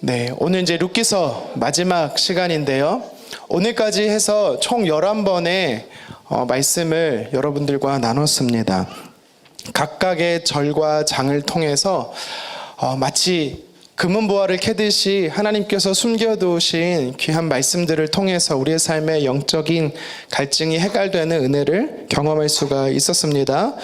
네, 오늘 이제 룻기서 마지막 시간인데요. 오늘까지 해서 총 11번의 말씀을 여러분들과 나눴습니다. 각각의 절과 장을 통해서 마치 금은보화를 캐듯이 하나님께서 숨겨두신 귀한 말씀들을 통해서 우리의 삶의 영적인 갈증이 해결되는 은혜를 경험할 수가 있었습니다.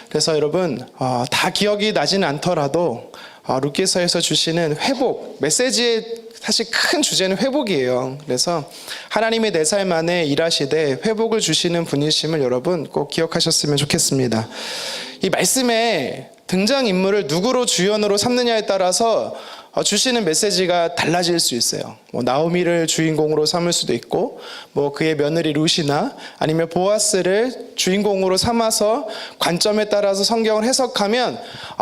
그래서 여러분 다 기억이 나지는 않더라도 룻기서에서 주시는 회복, 메시지의 사실 큰 주제는 회복이에요. 그래서 하나님이 내 삶 안에 일하시되 회복을 주시는 분이심을 여러분 꼭 기억하셨으면 좋겠습니다. 이 말씀에 등장인물을 누구로 주연으로 삼느냐에 따라서 주시는 메시지가 달라질 수 있어요. 나오미를 주인공으로 삼을 수도 있고, 그의 며느리 룻이나 아니면 보아스를 주인공으로 삼아서 관점에 따라서 성경을 해석하면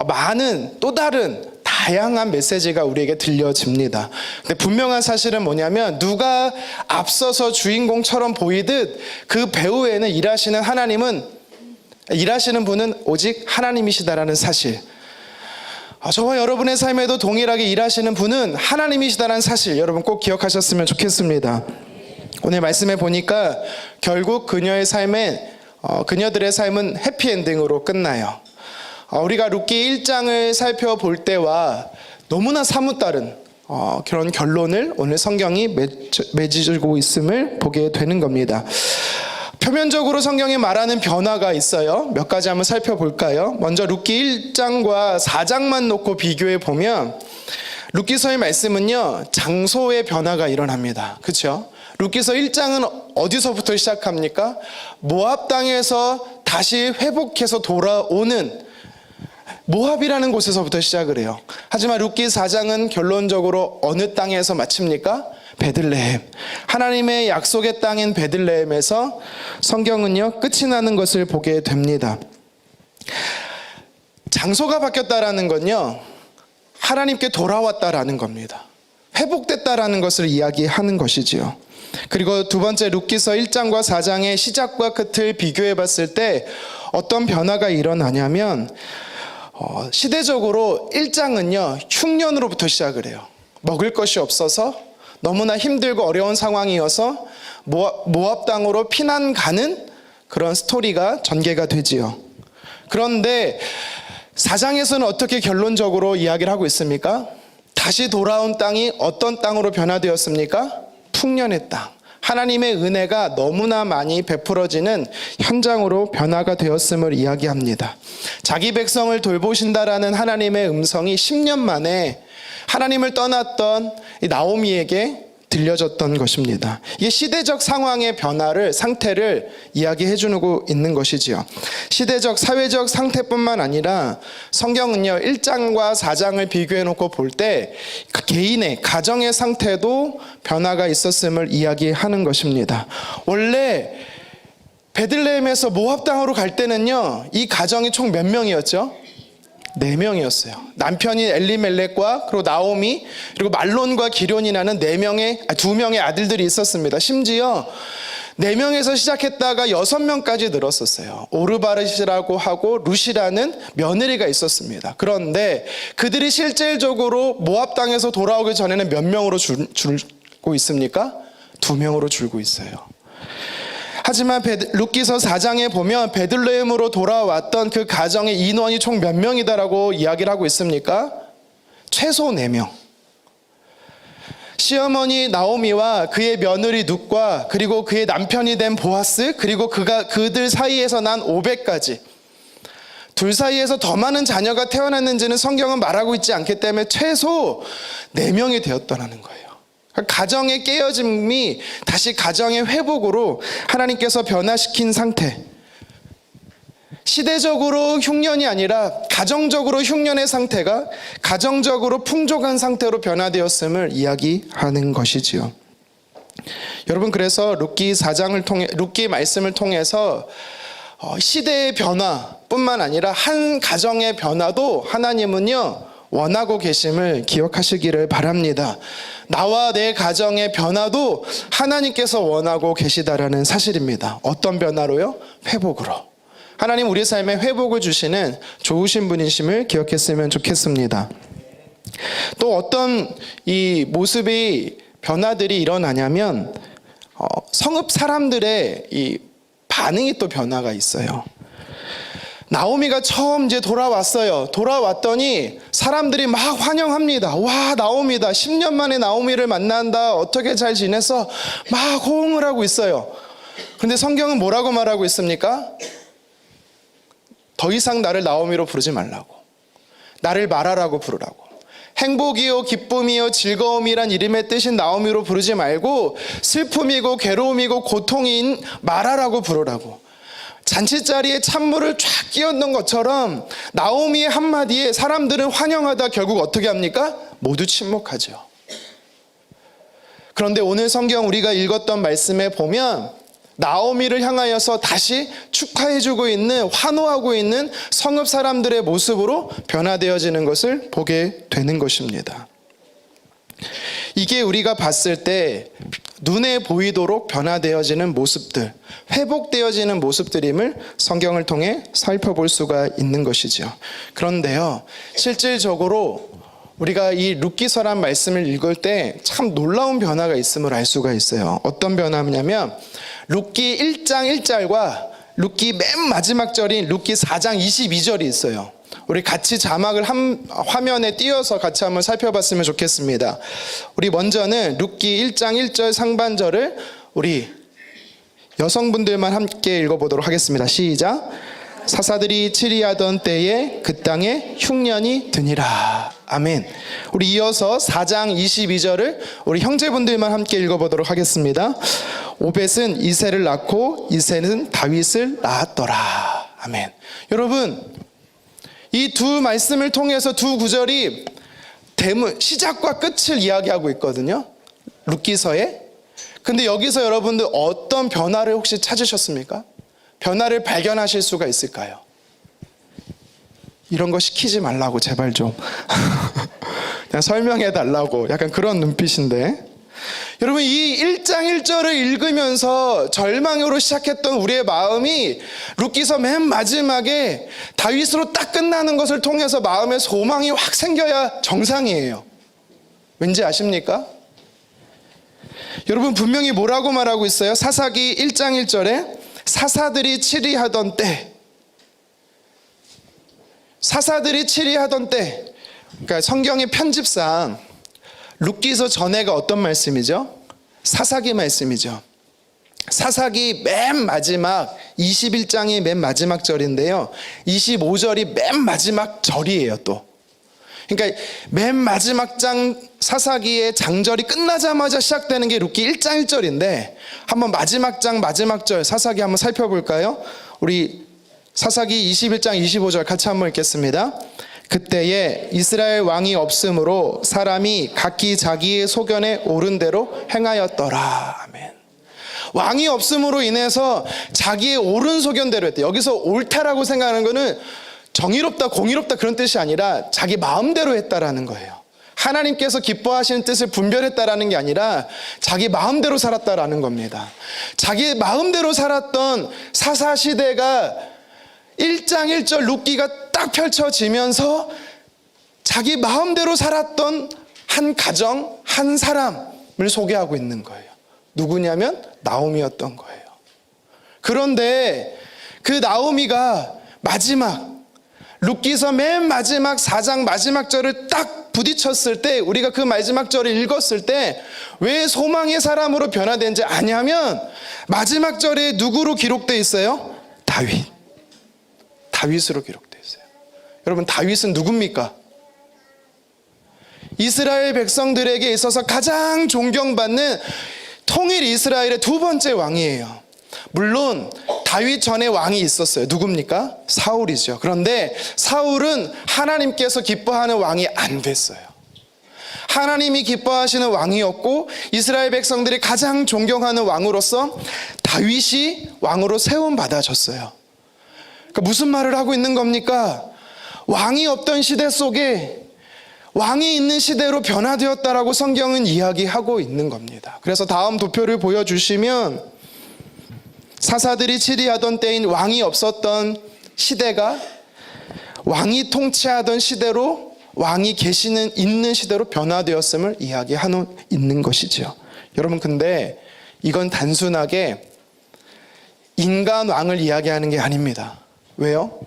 많은 또 다른 다양한 메시지가 우리에게 들려집니다. 근데 분명한 사실은 뭐냐면 누가 앞서서 주인공처럼 보이듯 그 배우에는 일하시는 분은 오직 하나님이시다라는 사실. 저와 여러분의 삶에도 동일하게 일하시는 분은 하나님이시다라는 사실 여러분 꼭 기억하셨으면 좋겠습니다. 오늘 말씀에 보니까 결국 그녀들의 삶은 해피엔딩으로 끝나요. 우리가 룻기 1장을 살펴볼 때와 너무나 사뭇 다른 그런 결론을 오늘 성경이 맺어주고 있음을 보게 되는 겁니다. 표면적으로 성경이 말하는 변화가 있어요. 몇 가지 한번 살펴볼까요? 먼저 룻기 1장과 4장만 놓고 비교해 보면 룻기서의 말씀은요, 장소의 변화가 일어납니다. 그렇죠? 룻기서 1장은 어디서부터 시작합니까? 모압 땅에서 다시 회복해서 돌아오는 모압이라는 곳에서부터 시작을 해요. 하지만 룻기 4장은 결론적으로 어느 땅에서 마칩니까? 베들레헴. 하나님의 약속의 땅인 베들레헴에서 성경은요 끝이 나는 것을 보게 됩니다. 장소가 바뀌었다라는 건요 하나님께 돌아왔다라는 겁니다. 회복됐다라는 것을 이야기하는 것이지요. 그리고 두 번째 룻기서 1장과 4장의 시작과 끝을 비교해 봤을 때 어떤 변화가 일어나냐면 시대적으로 1장은요 흉년으로부터 시작을 해요. 먹을 것이 없어서 너무나 힘들고 어려운 상황이어서 모압 땅으로 피난 가는 그런 스토리가 전개가 되지요. 그런데 4장에서는 어떻게 결론적으로 이야기를 하고 있습니까? 다시 돌아온 땅이 어떤 땅으로 변화되었습니까? 풍년의 땅. 하나님의 은혜가 너무나 많이 베풀어지는 현장으로 변화가 되었음을 이야기합니다. 자기 백성을 돌보신다라는 하나님의 음성이 10년 만에 하나님을 떠났던 이 나오미에게 들려졌던 것입니다. 이 시대적 상황의 상태를 이야기해 주고 있는 것이지요. 시대적, 사회적 상태뿐만 아니라 성경은요 1장과 4장을 비교해 놓고 볼 때 개인의 가정의 상태도 변화가 있었음을 이야기하는 것입니다. 원래 베들레헴에서 모압 땅으로 갈 때는요 이 가정이 총 몇 명이었죠? 4명이었어요. 남편이 엘리멜렉과 그리고 나오미 그리고 말론과 기련이라는 2명의 아들들이 있었습니다. 심지어 4명에서 시작했다가 6명까지 늘었었어요. 오르바르시라고 하고 룻이라는 며느리가 있었습니다. 그런데 그들이 실질적으로 모압 땅에서 돌아오기 전에는 몇 명으로 줄고 있습니까? 2명으로 줄고 있어요. 하지만 룻기서 4장에 보면 베들레헴으로 돌아왔던 그 가정의 인원이 총 몇 명이다라고 이야기를 하고 있습니까? 최소 4명. 시어머니 나오미와 그의 며느리 룻과 그리고 그의 남편이 된 보아스 그리고 그들 사이에서 난 500까지 둘 사이에서 더 많은 자녀가 태어났는지는 성경은 말하고 있지 않기 때문에 최소 4명이 되었다는 거예요. 가정의 깨어짐이 다시 가정의 회복으로 하나님께서 변화시킨 상태. 시대적으로 흉년이 아니라 가정적으로 흉년의 상태가 가정적으로 풍족한 상태로 변화되었음을 이야기하는 것이지요. 여러분 그래서 룻기 말씀을 통해서 시대의 변화뿐만 아니라 한 가정의 변화도 하나님은요 원하고 계심을 기억하시기를 바랍니다. 나와 내 가정의 변화도 하나님께서 원하고 계시다라는 사실입니다. 어떤 변화로요? 회복으로. 하나님 우리 삶에 회복을 주시는 좋으신 분이심을 기억했으면 좋겠습니다. 또 어떤 이 모습의 변화들이 일어나냐면 성읍 사람들의 이 반응이 또 변화가 있어요. 나오미가 처음 이제 돌아왔어요. 돌아왔더니 사람들이 막 환영합니다. 와, 나오미다. 10년 만에 나오미를 만난다. 어떻게 잘 지냈어? 막 호응을 하고 있어요. 그런데 성경은 뭐라고 말하고 있습니까? 더 이상 나를 나오미로 부르지 말라고. 나를 마라라고 부르라고. 행복이요 기쁨이요 즐거움이란 이름의 뜻인 나오미로 부르지 말고 슬픔이고 괴로움이고 고통인 마라라고 부르라고. 잔치자리에 찬물을 쫙 끼얹는 것처럼 나오미의 한마디에 사람들은 환영하다 결국 어떻게 합니까? 모두 침묵하죠. 그런데 오늘 성경 우리가 읽었던 말씀에 보면 나오미를 향하여서 다시 축하해주고 있는, 환호하고 있는 성읍 사람들의 모습으로 변화되어지는 것을 보게 되는 것입니다. 이게 우리가 봤을 때 눈에 보이도록 변화되어지는 모습들, 회복되어지는 모습들임을 성경을 통해 살펴볼 수가 있는 것이죠. 그런데요, 실질적으로 우리가 이 룻기서란 말씀을 읽을 때 참 놀라운 변화가 있음을 알 수가 있어요. 어떤 변화냐면 룻기 1장 1절과 룻기 맨 마지막 절인 룻기 4장 22절이 있어요. 우리 같이 자막을 화면에 띄워서 같이 한번 살펴봤으면 좋겠습니다. 우리 먼저는 룻기 1장 1절 상반절을 우리 여성분들만 함께 읽어보도록 하겠습니다. 시작. 사사들이 치리하던 때에 그 땅에 흉년이 드니라. 아멘. 우리 이어서 4장 22절을 우리 형제분들만 함께 읽어보도록 하겠습니다. 오벳은 이새를 낳고 이새는 다윗을 낳았더라. 아멘. 여러분, 이 두 말씀을 통해서 두 구절이 시작과 끝을 이야기하고 있거든요. 룻기서에. 근데 여기서 여러분들 어떤 변화를 혹시 찾으셨습니까? 변화를 발견하실 수가 있을까요? 이런 거 시키지 말라고 제발 좀 그냥 설명해 달라고 약간 그런 눈빛인데, 여러분 이 1장 1절을 읽으면서 절망으로 시작했던 우리의 마음이 룻기서 맨 마지막에 다윗으로 딱 끝나는 것을 통해서 마음에 소망이 확 생겨야 정상이에요. 왠지 아십니까? 여러분 분명히 뭐라고 말하고 있어요? 사사기 1장 1절에 사사들이 치리하던 때, 사사들이 치리하던 때, 그러니까 성경의 편집상 룻기서 전에가 어떤 말씀이죠? 사사기 말씀이죠. 사사기 맨 마지막 21장이 맨 마지막 절인데요, 25절이 맨 마지막 절이에요. 또 그러니까 맨 마지막 장 사사기의 장절이 끝나자마자 시작되는 게 룻기 1장 1절인데 한번 마지막 장 마지막 절 사사기 한번 살펴볼까요? 우리 사사기 21장 25절 같이 한번 읽겠습니다. 그때에 이스라엘 왕이 없으므로 사람이 각기 자기의 소견에 옳은 대로 행하였더라. 아멘. 왕이 없음으로 인해서 자기의 옳은 소견대로 했대. 여기서 옳다라고 생각하는 거는 정의롭다 공의롭다 그런 뜻이 아니라 자기 마음대로 했다라는 거예요. 하나님께서 기뻐하시는 뜻을 분별했다라는 게 아니라 자기 마음대로 살았다라는 겁니다. 자기 마음대로 살았던 사사시대가 1장 1절 룻기가 딱 펼쳐지면서 자기 마음대로 살았던 한 가정, 한 사람을 소개하고 있는 거예요. 누구냐면 나오미였던 거예요. 그런데 그 나오미가 마지막 룻기서 맨 마지막 4장 마지막 절을 딱 부딪혔을 때, 우리가 그 마지막 절을 읽었을 때 왜 소망의 사람으로 변화된지 아냐면 마지막 절에 누구로 기록되어 있어요? 다윗으로 기록되어 있어요. 여러분 다윗은 누굽니까? 이스라엘 백성들에게 있어서 가장 존경받는 통일 이스라엘의 두 번째 왕이에요. 물론 다윗 전에 왕이 있었어요. 누굽니까? 사울이죠. 그런데 사울은 하나님께서 기뻐하는 왕이 안 됐어요. 하나님이 기뻐하시는 왕이었고 이스라엘 백성들이 가장 존경하는 왕으로서 다윗이 왕으로 세움받아졌어요. 그러니까 무슨 말을 하고 있는 겁니까? 왕이 없던 시대 속에 왕이 있는 시대로 변화되었다라고 성경은 이야기하고 있는 겁니다. 그래서 다음 도표를 보여주시면 사사들이 치리하던 때인 왕이 없었던 시대가 왕이 통치하던 시대로 왕이 계시는 있는 시대로 변화되었음을 이야기하고 있는 것이지요. 여러분, 근데 이건 단순하게 인간 왕을 이야기하는 게 아닙니다. 왜요?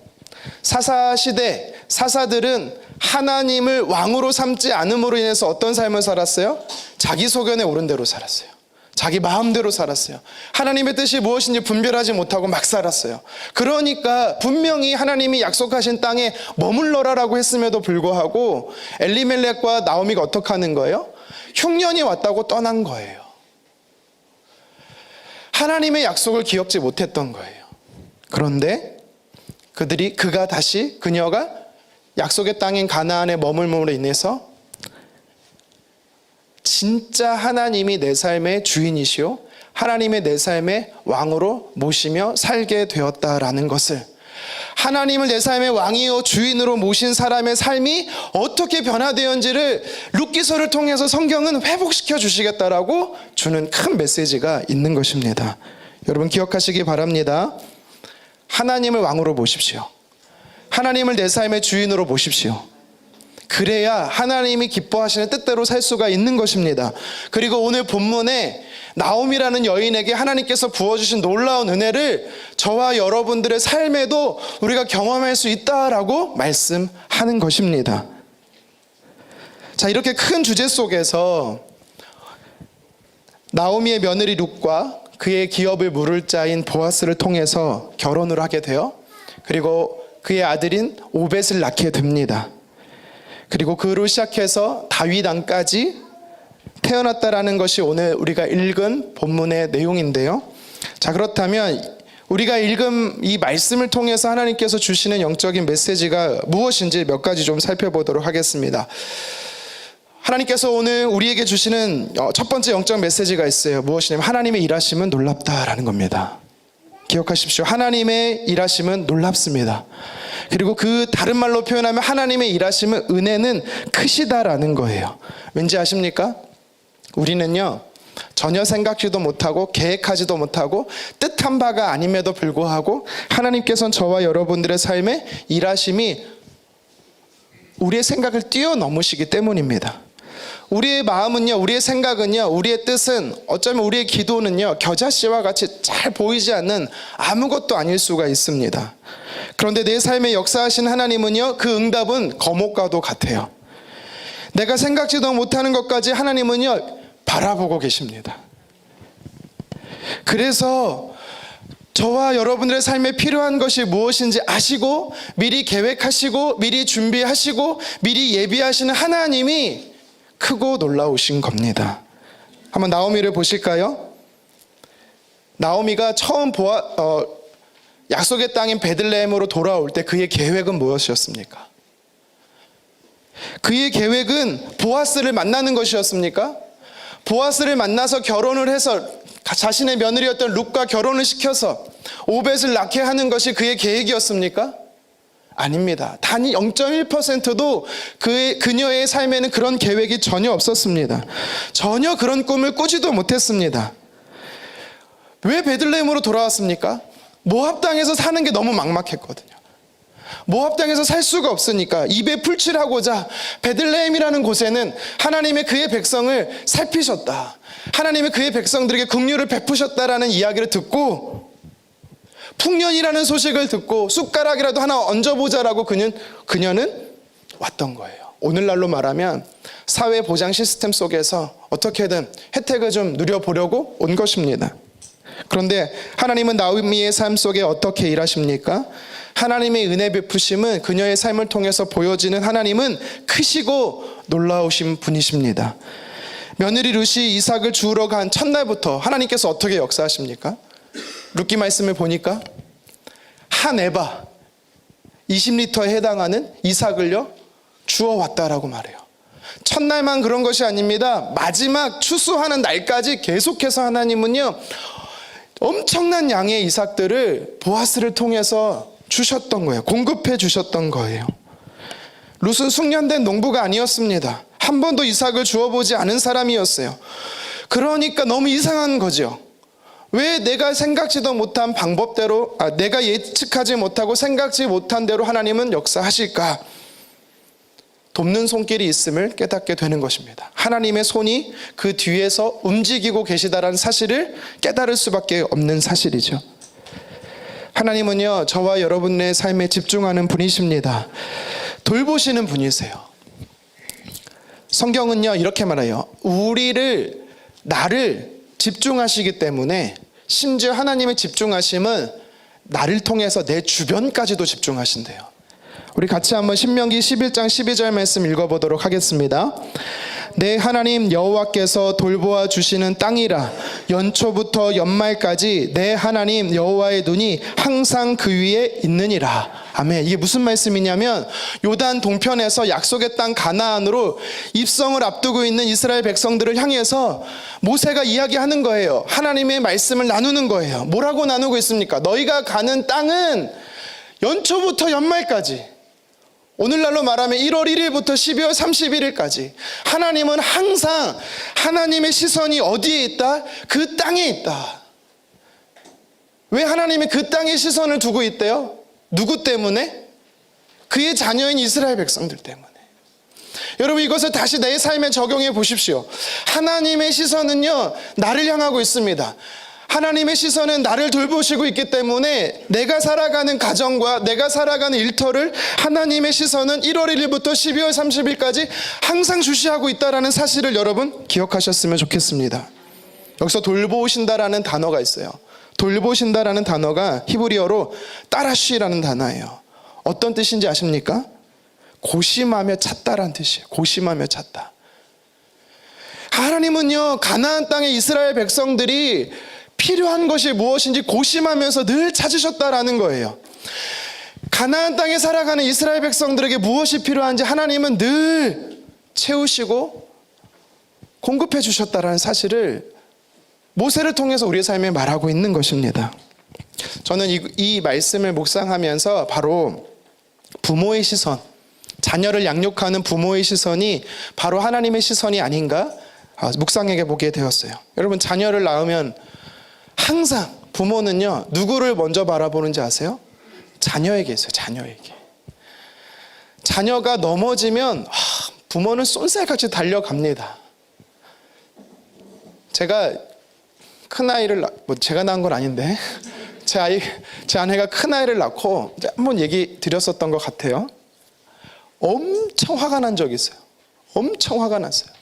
사사시대 사사들은 하나님을 왕으로 삼지 않음으로 인해서 어떤 삶을 살았어요? 자기 소견에 오른 대로 살았어요. 자기 마음대로 살았어요. 하나님의 뜻이 무엇인지 분별하지 못하고 막 살았어요. 그러니까 분명히 하나님이 약속하신 땅에 머물러라라고 했음에도 불구하고 엘리멜렉과 나오미가 어떻게 하는 거예요? 흉년이 왔다고 떠난 거예요. 하나님의 약속을 기억지 못했던 거예요. 그런데 그녀가 약속의 땅인 가나안에 머물므로 인해서 진짜 하나님이 내 삶의 주인이시오, 하나님의 내 삶의 왕으로 모시며 살게 되었다라는 것을, 하나님을 내 삶의 왕이요 주인으로 모신 사람의 삶이 어떻게 변화되었는지를 룻기서를 통해서 성경은 회복시켜 주시겠다라고 주는 큰 메시지가 있는 것입니다. 여러분 기억하시기 바랍니다. 하나님을 왕으로 모십시오. 하나님을 내 삶의 주인으로 모십시오. 그래야 하나님이 기뻐하시는 뜻대로 살 수가 있는 것입니다. 그리고 오늘 본문에 나오미라는 여인에게 하나님께서 부어주신 놀라운 은혜를 저와 여러분들의 삶에도 우리가 경험할 수 있다라고 말씀하는 것입니다. 자, 이렇게 큰 주제 속에서 나오미의 며느리 룻과 그의 기업을 물을 자인 보아스를 통해서 결혼을 하게 되어 그리고 그의 아들인 오벳을 낳게 됩니다. 그리고 그로 시작해서 다윗 왕까지 태어났다라는 것이 오늘 우리가 읽은 본문의 내용인데요. 자, 그렇다면 우리가 읽은 이 말씀을 통해서 하나님께서 주시는 영적인 메시지가 무엇인지 몇 가지 좀 살펴보도록 하겠습니다. 하나님께서 오늘 우리에게 주시는 첫 번째 영적 메시지가 있어요. 무엇이냐면 하나님의 일하심은 놀랍다라는 겁니다. 기억하십시오. 하나님의 일하심은 놀랍습니다. 그리고 그 다른 말로 표현하면 하나님의 일하심은 은혜는 크시다라는 거예요. 왠지 아십니까? 우리는요 전혀 생각지도 못하고 계획하지도 못하고 뜻한 바가 아님에도 불구하고 하나님께서는 저와 여러분들의 삶에 일하심이 우리의 생각을 뛰어넘으시기 때문입니다. 우리의 마음은요, 우리의 생각은요, 우리의 뜻은 어쩌면 우리의 기도는요 겨자씨와 같이 잘 보이지 않는 아무것도 아닐 수가 있습니다. 그런데 내 삶에 역사하신 하나님은요 그 응답은 거목과도 같아요. 내가 생각지도 못하는 것까지 하나님은요 바라보고 계십니다. 그래서 저와 여러분들의 삶에 필요한 것이 무엇인지 아시고 미리 계획하시고 미리 준비하시고 미리 예비하시는 하나님이 크고 놀라우신 겁니다. 한번 나오미를 보실까요? 나오미가 처음 약속의 땅인 베들레헴으로 돌아올 때 그의 계획은 무엇이었습니까? 그의 계획은 보아스를 만나는 것이었습니까? 보아스를 만나서 결혼을 해서 자신의 며느리였던 룻과 결혼을 시켜서 오벳을 낳게 하는 것이 그의 계획이었습니까? 아닙니다. 단 0.1%도 그녀의 삶에는 그런 계획이 전혀 없었습니다. 전혀 그런 꿈을 꾸지도 못했습니다. 왜 베들레헴으로 돌아왔습니까? 모압 땅에서 사는 게 너무 막막했거든요. 모압 땅에서 살 수가 없으니까 입에 풀칠하고자 베들레헴이라는 곳에는 하나님의 그의 백성을 살피셨다, 하나님의 그의 백성들에게 긍휼을 베푸셨다라는 이야기를 듣고 풍년이라는 소식을 듣고 숟가락이라도 하나 얹어보자라고 그녀는 왔던 거예요. 오늘날로 말하면 사회보장 시스템 속에서 어떻게든 혜택을 좀 누려보려고 온 것입니다. 그런데 하나님은 나오미의 삶 속에 어떻게 일하십니까? 하나님의 은혜 베푸심은 그녀의 삶을 통해서 보여지는 하나님은 크시고 놀라우신 분이십니다. 며느리 룻이 이삭을 주우러 간 첫날부터 하나님께서 어떻게 역사하십니까? 룻기 말씀을 보니까 한 에바 20리터에 해당하는 이삭을요 주워왔다라고 말해요. 첫날만 그런 것이 아닙니다. 마지막 추수하는 날까지 계속해서 하나님은요 엄청난 양의 이삭들을 보아스를 통해서 주셨던 거예요. 공급해 주셨던 거예요. 룻은 숙련된 농부가 아니었습니다. 한 번도 이삭을 주워보지 않은 사람이었어요. 그러니까 너무 이상한 거죠. 왜 내가 생각지도 못한 방법대로, 내가 예측하지 못하고 생각지 못한 대로 하나님은 역사하실까? 돕는 손길이 있음을 깨닫게 되는 것입니다. 하나님의 손이 그 뒤에서 움직이고 계시다라는 사실을 깨달을 수밖에 없는 사실이죠. 하나님은요, 저와 여러분의 삶에 집중하는 분이십니다. 돌보시는 분이세요. 성경은요, 이렇게 말해요. 나를 집중하시기 때문에, 심지어 하나님의 집중하심은 나를 통해서 내 주변까지도 집중하신대요. 우리 같이 한번 신명기 11장 12절 말씀 읽어보도록 하겠습니다. 내 하나님 여호와께서 돌보아 주시는 땅이라. 연초부터 연말까지 내 하나님 여호와의 눈이 항상 그 위에 있느니라. 아멘. 이게 무슨 말씀이냐면, 요단 동편에서 약속의 땅 가나안으로 입성을 앞두고 있는 이스라엘 백성들을 향해서 모세가 이야기하는 거예요. 하나님의 말씀을 나누는 거예요. 뭐라고 나누고 있습니까? 너희가 가는 땅은 연초부터 연말까지, 오늘날로 말하면 1월 1일부터 12월 31일까지 하나님은 항상 하나님의 시선이 어디에 있다? 그 땅에 있다. 왜 하나님이 그 땅에 시선을 두고 있대요? 누구 때문에? 그의 자녀인 이스라엘 백성들 때문에. 여러분, 이것을 다시 내 삶에 적용해 보십시오. 하나님의 시선은요, 나를 향하고 있습니다. 하나님의 시선은 나를 돌보시고 있기 때문에 내가 살아가는 가정과 내가 살아가는 일터를 하나님의 시선은 1월 1일부터 12월 30일까지 항상 주시하고 있다는 사실을 여러분 기억하셨으면 좋겠습니다. 여기서 돌보신다라는 단어가 있어요. 돌보신다라는 단어가 히브리어로 따라쉬라는 단어예요. 어떤 뜻인지 아십니까? 고심하며 찾다라는 뜻이에요. 고심하며 찾다. 하나님은요, 가나안 땅의 이스라엘 백성들이 필요한 것이 무엇인지 고심하면서 늘 찾으셨다라는 거예요. 가나안 땅에 살아가는 이스라엘 백성들에게 무엇이 필요한지 하나님은 늘 채우시고 공급해 주셨다라는 사실을 모세를 통해서 우리의 삶에 말하고 있는 것입니다. 저는 이 말씀을 묵상하면서 바로 부모의 시선, 자녀를 양육하는 부모의 시선이 바로 하나님의 시선이 아닌가 묵상해 보게 되었어요. 여러분, 자녀를 낳으면 항상 부모는요, 누구를 먼저 바라보는지 아세요? 자녀에게 있어요. 자녀에게. 자녀가 넘어지면 부모는 쏜살같이 달려갑니다. 제가 큰아이를 제가 낳은 건 아닌데 제 아내가 큰아이를 낳고 한번 얘기 드렸었던 것 같아요. 엄청 화가 난 적이 있어요. 엄청 화가 났어요.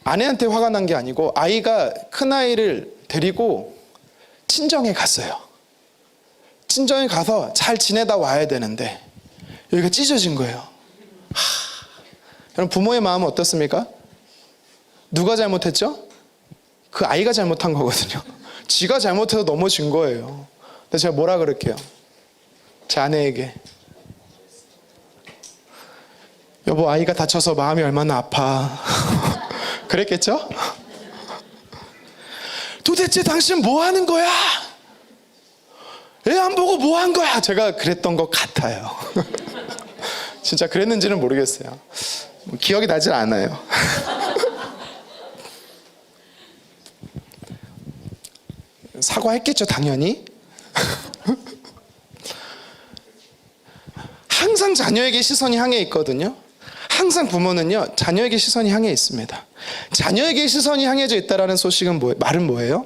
아내한테 화가 난 게 아니고, 아이가 큰아이를 데리고 친정에 갔어요. 친정에 가서 잘 지내다 와야 되는데 여기가 찢어진 거예요. 여러분, 부모의 마음은 어떻습니까? 누가 잘못했죠? 그 아이가 잘못한 거거든요. 지가 잘못해서 넘어진 거예요. 근데 제가 뭐라 그럴게요? 제 아내에게, 여보, 아이가 다쳐서 마음이 얼마나 아파. 그랬겠죠? 도대체 당신 뭐 하는 거야? 애 안 보고 뭐 한 거야? 제가 그랬던 것 같아요. 진짜 그랬는지는 모르겠어요. 기억이 나질 않아요. 사과했겠죠, 당연히. 항상 자녀에게 시선이 향해 있거든요. 항상 부모는요, 자녀에게 시선이 향해 있습니다. 자녀에게 시선이 향해져 있다라는 소식은 말은 뭐예요?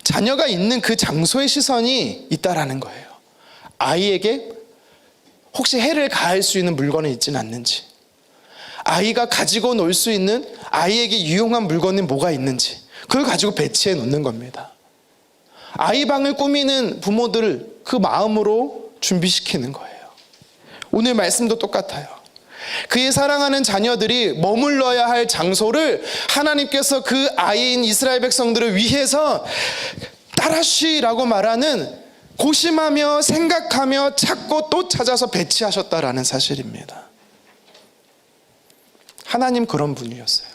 자녀가 있는 그 장소에 시선이 있다라는 거예요. 아이에게 혹시 해를 가할 수 있는 물건이 있지는 않는지, 아이가 가지고 놀 수 있는 아이에게 유용한 물건이 뭐가 있는지, 그걸 가지고 배치해 놓는 겁니다. 아이 방을 꾸미는 부모들을 그 마음으로 준비시키는 거예요. 오늘 말씀도 똑같아요. 그의 사랑하는 자녀들이 머물러야 할 장소를 하나님께서 그 아이인 이스라엘 백성들을 위해서 따라쉬라고 말하는, 고심하며 생각하며 찾고 또 찾아서 배치하셨다라는 사실입니다. 하나님 그런 분이었어요.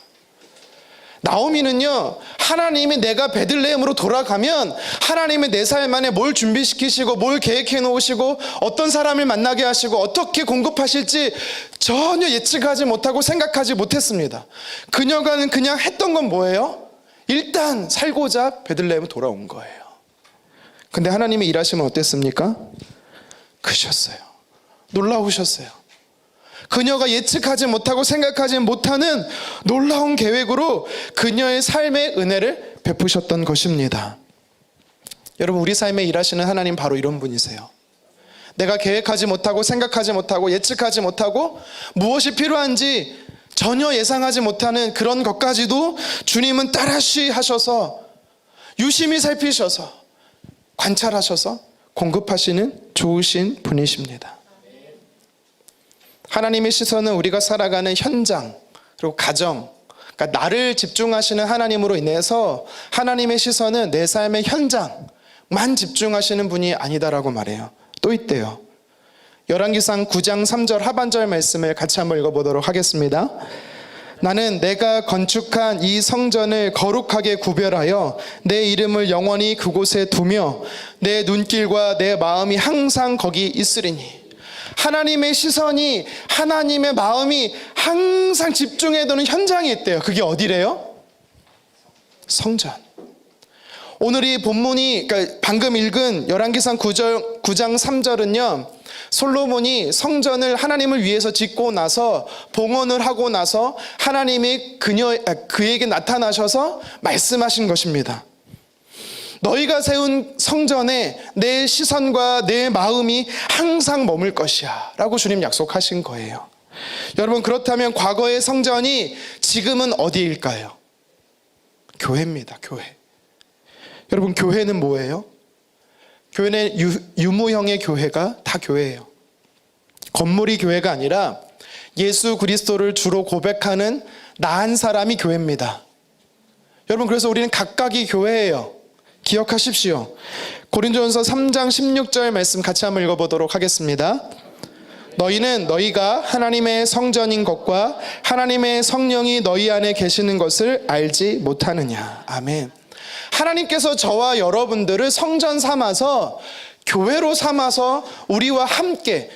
나오미는요, 하나님이 내가 베들레헴으로 돌아가면 하나님이 내 삶 안에 뭘 준비시키시고 뭘 계획해 놓으시고 어떤 사람을 만나게 하시고 어떻게 공급하실지 전혀 예측하지 못하고 생각하지 못했습니다. 그녀가 그냥 했던 건 뭐예요? 일단 살고자 베들레헴에 돌아온 거예요. 근데 하나님의 일하심은 어땠습니까? 크셨어요. 놀라우셨어요. 그녀가 예측하지 못하고 생각하지 못하는 놀라운 계획으로 그녀의 삶의 은혜를 베푸셨던 것입니다. 여러분, 우리 삶에 일하시는 하나님 바로 이런 분이세요. 내가 계획하지 못하고 생각하지 못하고 예측하지 못하고 무엇이 필요한지 전혀 예상하지 못하는 그런 것까지도 주님은 따라시 하셔서 유심히 살피셔서 관찰하셔서 공급하시는 좋으신 분이십니다. 하나님의 시선은 우리가 살아가는 현장 그리고 가정, 그러니까 나를 집중하시는 하나님으로 인해서 하나님의 시선은 내 삶의 현장만 집중하시는 분이 아니다라고 말해요. 또 있대요. 열왕기상 9장 3절 하반절 말씀을 같이 한번 읽어보도록 하겠습니다. 나는 내가 건축한 이 성전을 거룩하게 구별하여 내 이름을 영원히 그곳에 두며 내 눈길과 내 마음이 항상 거기 있으리니. 하나님의 시선이, 하나님의 마음이 항상 집중해두는 현장이 있대요. 그게 어디래요? 성전. 오늘 이 본문이, 그러니까 방금 읽은 열왕기상 9장 3절은요, 솔로몬이 성전을 하나님을 위해서 짓고 나서 봉헌을 하고 나서 하나님이 그에게 나타나셔서 말씀하신 것입니다. 너희가 세운 성전에 내 시선과 내 마음이 항상 머물 것이야 라고 주님 약속하신 거예요. 여러분, 그렇다면 과거의 성전이 지금은 어디일까요? 교회입니다. 교회. 여러분, 교회는 뭐예요? 교회는 유무형의 교회가 다 교회예요. 건물이 교회가 아니라 예수 그리스도를 주로 고백하는 나 한 사람이 교회입니다. 여러분, 그래서 우리는 각각이 교회예요. 기억하십시오. 고린도전서 3장 16절 말씀 같이 한번 읽어보도록 하겠습니다. 너희는 너희가 하나님의 성전인 것과 하나님의 성령이 너희 안에 계시는 것을 알지 못하느냐. 아멘. 하나님께서 저와 여러분들을 성전 삼아서, 교회로 삼아서 우리와 함께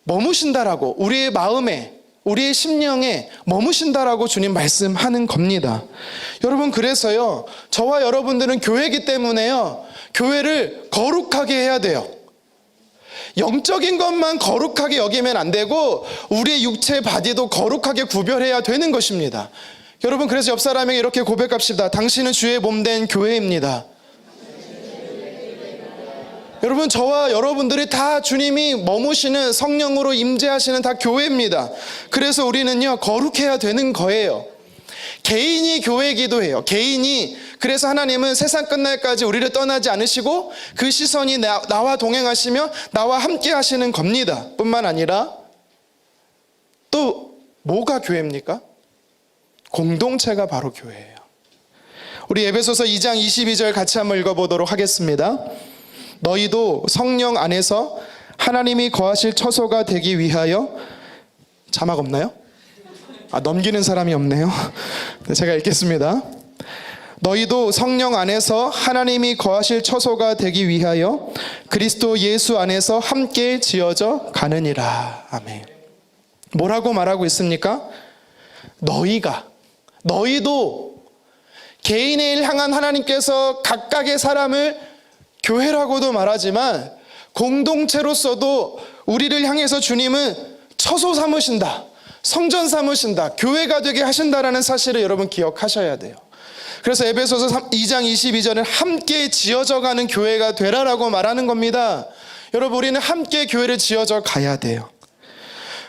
머무신다라고, 우리의 마음에, 우리의 심령에 머무신다라고 주님 말씀하는 겁니다. 여러분, 그래서요, 저와 여러분들은 교회이기 때문에요, 교회를 거룩하게 해야 돼요. 영적인 것만 거룩하게 여기면 안 되고 우리의 육체 바디도 거룩하게 구별해야 되는 것입니다. 여러분, 그래서 옆 사람에게 이렇게 고백합시다. 당신은 주의 몸된 교회입니다. 여러분, 저와 여러분들이 다 주님이 머무시는, 성령으로 임재하시는 다 교회입니다. 그래서 우리는요, 거룩해야 되는 거예요. 개인이 교회이기도 해요. 개인이. 그래서 하나님은 세상 끝날까지 우리를 떠나지 않으시고 그 시선이 나와 동행하시며 나와 함께 하시는 겁니다. 뿐만 아니라 또 뭐가 교회입니까? 공동체가 바로 교회예요. 우리 에베소서 2장 22절 같이 한번 읽어보도록 하겠습니다. 너희도 성령 안에서 하나님이 거하실 처소가 되기 위하여, 자막 없나요? 넘기는 사람이 없네요. 제가 읽겠습니다. 너희도 성령 안에서 하나님이 거하실 처소가 되기 위하여 그리스도 예수 안에서 함께 지어져 가느니라. 아멘. 뭐라고 말하고 있습니까? 너희도 개인의 일 향한 하나님께서 각각의 사람을 교회라고도 말하지만 공동체로서도 우리를 향해서 주님은 처소 삼으신다, 성전 삼으신다, 교회가 되게 하신다라는 사실을 여러분 기억하셔야 돼요. 그래서 에베소서 2장 22절은 함께 지어져 가는 교회가 되라라고 말하는 겁니다. 여러분, 우리는 함께 교회를 지어져 가야 돼요.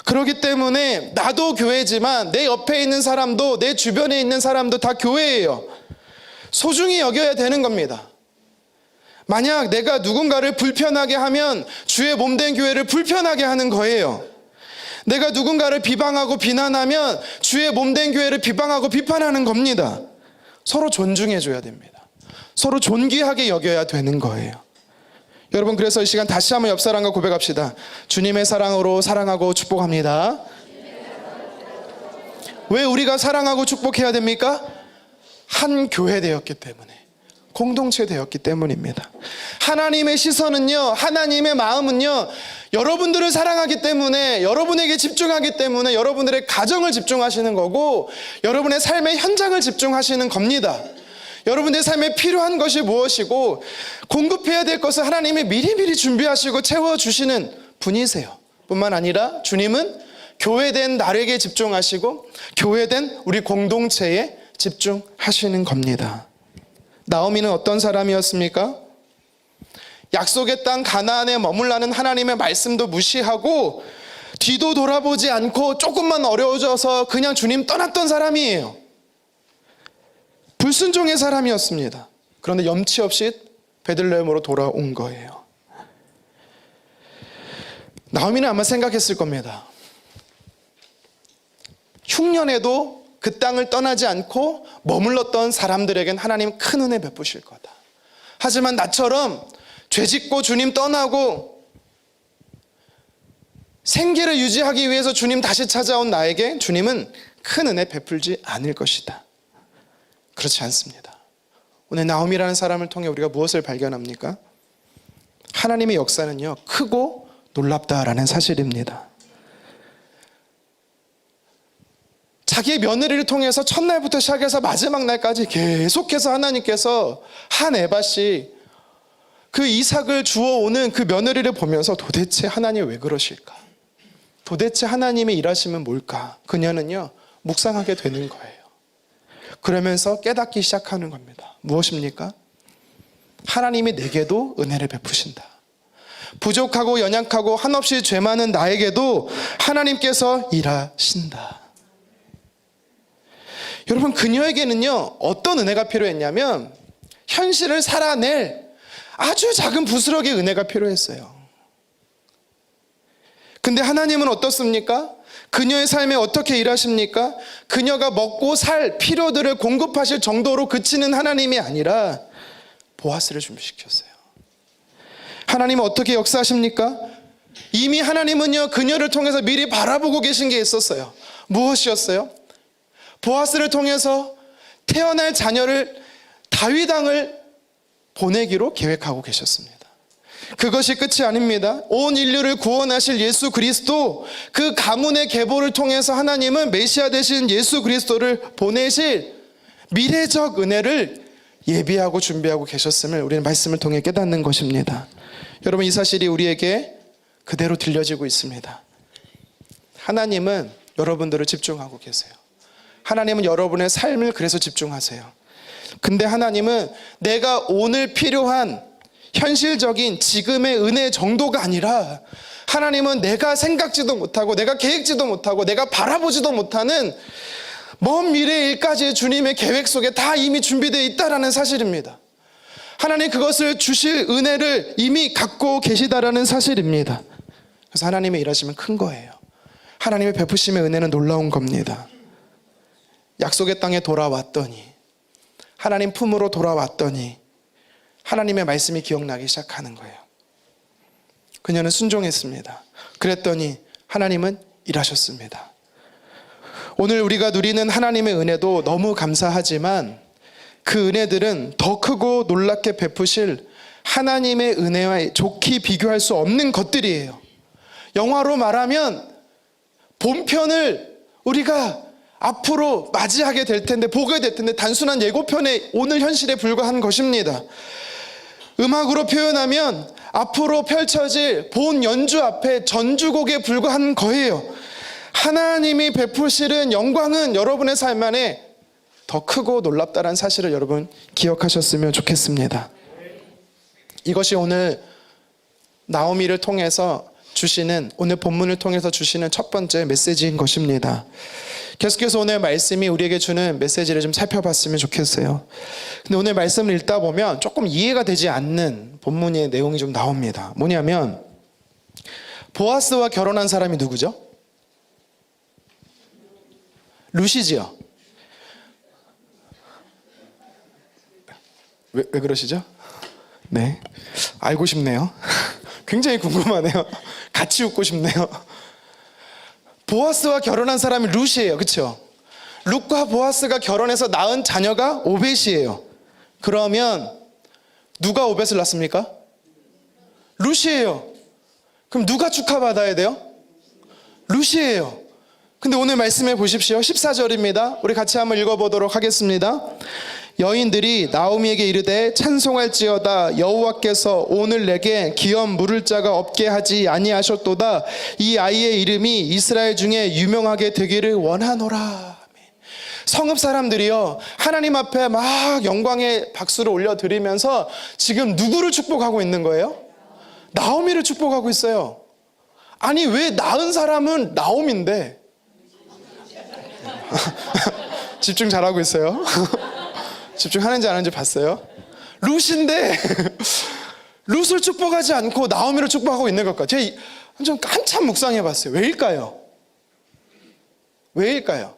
그렇기 때문에 나도 교회지만 내 옆에 있는 사람도, 내 주변에 있는 사람도 다 교회예요. 소중히 여겨야 되는 겁니다. 만약 내가 누군가를 불편하게 하면 주의 몸된 교회를 불편하게 하는 거예요. 내가 누군가를 비방하고 비난하면 주의 몸된 교회를 비방하고 비판하는 겁니다. 서로 존중해줘야 됩니다. 서로 존귀하게 여겨야 되는 거예요. 여러분, 그래서 이 시간 다시 한번 옆 사람과 고백합시다. 주님의 사랑으로 사랑하고 축복합니다. 왜 우리가 사랑하고 축복해야 됩니까? 한 교회 되었기 때문에, 공동체 되었기 때문입니다. 하나님의 시선은요, 하나님의 마음은요, 여러분들을 사랑하기 때문에, 여러분에게 집중하기 때문에 여러분들의 가정을 집중하시는 거고 여러분의 삶의 현장을 집중하시는 겁니다. 여러분의 삶에 필요한 것이 무엇이고 공급해야 될 것을 하나님이 미리미리 준비하시고 채워주시는 분이세요. 뿐만 아니라 주님은 교회된 나에게 집중하시고 교회된 우리 공동체에 집중하시는 겁니다. 나오미는 어떤 사람이었습니까? 약속의 땅 가나안에 머물라는 하나님의 말씀도 무시하고 뒤도 돌아보지 않고 조금만 어려워져서 그냥 주님 떠났던 사람이에요. 불순종의 사람이었습니다. 그런데 염치 없이 베들레헴으로 돌아온 거예요. 나오미는 아마 생각했을 겁니다. 흉년에도 그 땅을 떠나지 않고 머물렀던 사람들에겐 하나님 큰 은혜 베푸실 거다. 하지만 나처럼 죄짓고 주님 떠나고 생계를 유지하기 위해서 주님 다시 찾아온 나에게 주님은 큰 은혜 베풀지 않을 것이다. 그렇지 않습니다. 오늘 나오미라는 사람을 통해 우리가 무엇을 발견합니까? 하나님의 역사는요, 크고 놀랍다라는 사실입니다. 자기의 며느리를 통해서 첫날부터 시작해서 마지막 날까지 계속해서 하나님께서 한 에바씩 그 이삭을 주워오는 그 며느리를 보면서 도대체 하나님 왜 그러실까? 도대체 하나님의 일하심은 뭘까? 그녀는요, 묵상하게 되는 거예요. 그러면서 깨닫기 시작하는 겁니다. 무엇입니까? 하나님이 내게도 은혜를 베푸신다. 부족하고 연약하고 한없이 죄 많은 나에게도 하나님께서 일하신다. 여러분, 그녀에게는요, 어떤 은혜가 필요했냐면 현실을 살아낼 아주 작은 부스러기의 은혜가 필요했어요. 근데 하나님은 어떻습니까? 그녀의 삶에 어떻게 일하십니까? 그녀가 먹고 살 필요들을 공급하실 정도로 그치는 하나님이 아니라 보아스를 준비시켰어요. 하나님은 어떻게 역사하십니까? 이미 하나님은요, 그녀를 통해서 미리 바라보고 계신 게 있었어요. 무엇이었어요? 보아스를 통해서 태어날 자녀를 다윗 왕을 보내기로 계획하고 계셨습니다. 그것이 끝이 아닙니다. 온 인류를 구원하실 예수 그리스도, 그 가문의 계보를 통해서 하나님은 메시아 되신 예수 그리스도를 보내실 미래적 은혜를 예비하고 준비하고 계셨음을 우리는 말씀을 통해 깨닫는 것입니다. 여러분, 이 사실이 우리에게 그대로 들려지고 있습니다. 하나님은 여러분들을 집중하고 계세요. 하나님은 여러분의 삶을 그래서 집중하세요. 근데 하나님은 내가 오늘 필요한 현실적인 지금의 은혜 정도가 아니라 하나님은 내가 생각지도 못하고 내가 계획지도 못하고 내가 바라보지도 못하는 먼 미래의 일까지의 주님의 계획 속에 다 이미 준비되어 있다는 사실입니다. 하나님 그것을 주실 은혜를 이미 갖고 계시다라는 사실입니다. 그래서 하나님의 일하심은 큰 거예요. 하나님의 베푸심의 은혜는 놀라운 겁니다. 약속의 땅에 돌아왔더니, 하나님 품으로 돌아왔더니 하나님의 말씀이 기억나기 시작하는 거예요. 그녀는 순종했습니다. 그랬더니 하나님은 일하셨습니다. 오늘 우리가 누리는 하나님의 은혜도 너무 감사하지만 그 은혜들은 더 크고 놀랍게 베푸실 하나님의 은혜와 좋게 비교할 수 없는 것들이에요. 영화로 말하면 본편을 우리가 앞으로 맞이하게 될 텐데, 보게 될 텐데 단순한 예고편의 오늘 현실에 불과한 것입니다. 음악으로 표현하면 앞으로 펼쳐질 본 연주 앞에 전주곡에 불과한 거예요. 하나님이 베푸시는 영광은 여러분의 삶 안에 더 크고 놀랍다는 사실을 여러분 기억하셨으면 좋겠습니다. 이것이 오늘 나오미를 통해서 주시는, 오늘 본문을 통해서 주시는 첫 번째 메시지인 것입니다. 계속해서 오늘 말씀이 우리에게 주는 메시지를 좀 살펴봤으면 좋겠어요. 근데 오늘 말씀을 읽다 보면 조금 이해가 되지 않는 본문의 내용이 좀 나옵니다. 뭐냐면 보아스와 결혼한 사람이 누구죠? 룻이지요. 왜 그러시죠? 네, 알고 싶네요. 굉장히 궁금하네요. 같이 웃고 싶네요. 보아스와 결혼한 사람이 룻이에요. 그렇죠? 룻과 보아스가 결혼해서 낳은 자녀가 오벳이에요. 그러면 누가 오벳을 낳습니까? 룻이에요. 그럼 누가 축하받아야 돼요? 룻이에요. 근데 오늘 말씀해 보십시오. 14절입니다. 우리 같이 한번 읽어보도록 하겠습니다. 여인들이 나오미에게 이르되 찬송할지어다 여호와께서 오늘 내게 기업 물을 자가 없게 하지 아니하셨도다. 이 아이의 이름이 이스라엘 중에 유명하게 되기를 원하노라. 성읍 사람들이요, 하나님 앞에 막 영광의 박수를 올려드리면서 지금 누구를 축복하고 있는 거예요? 나오미를 축복하고 있어요. 아니, 왜 낳은 사람은 나오미인데? 집중 잘하고 있어요. 집중하는지 안 하는지 봤어요? 룻인데 룻을 축복하지 않고 나오미를 축복하고 있는 것과 제가 좀 한참 묵상해 봤어요. 왜일까요? 왜일까요?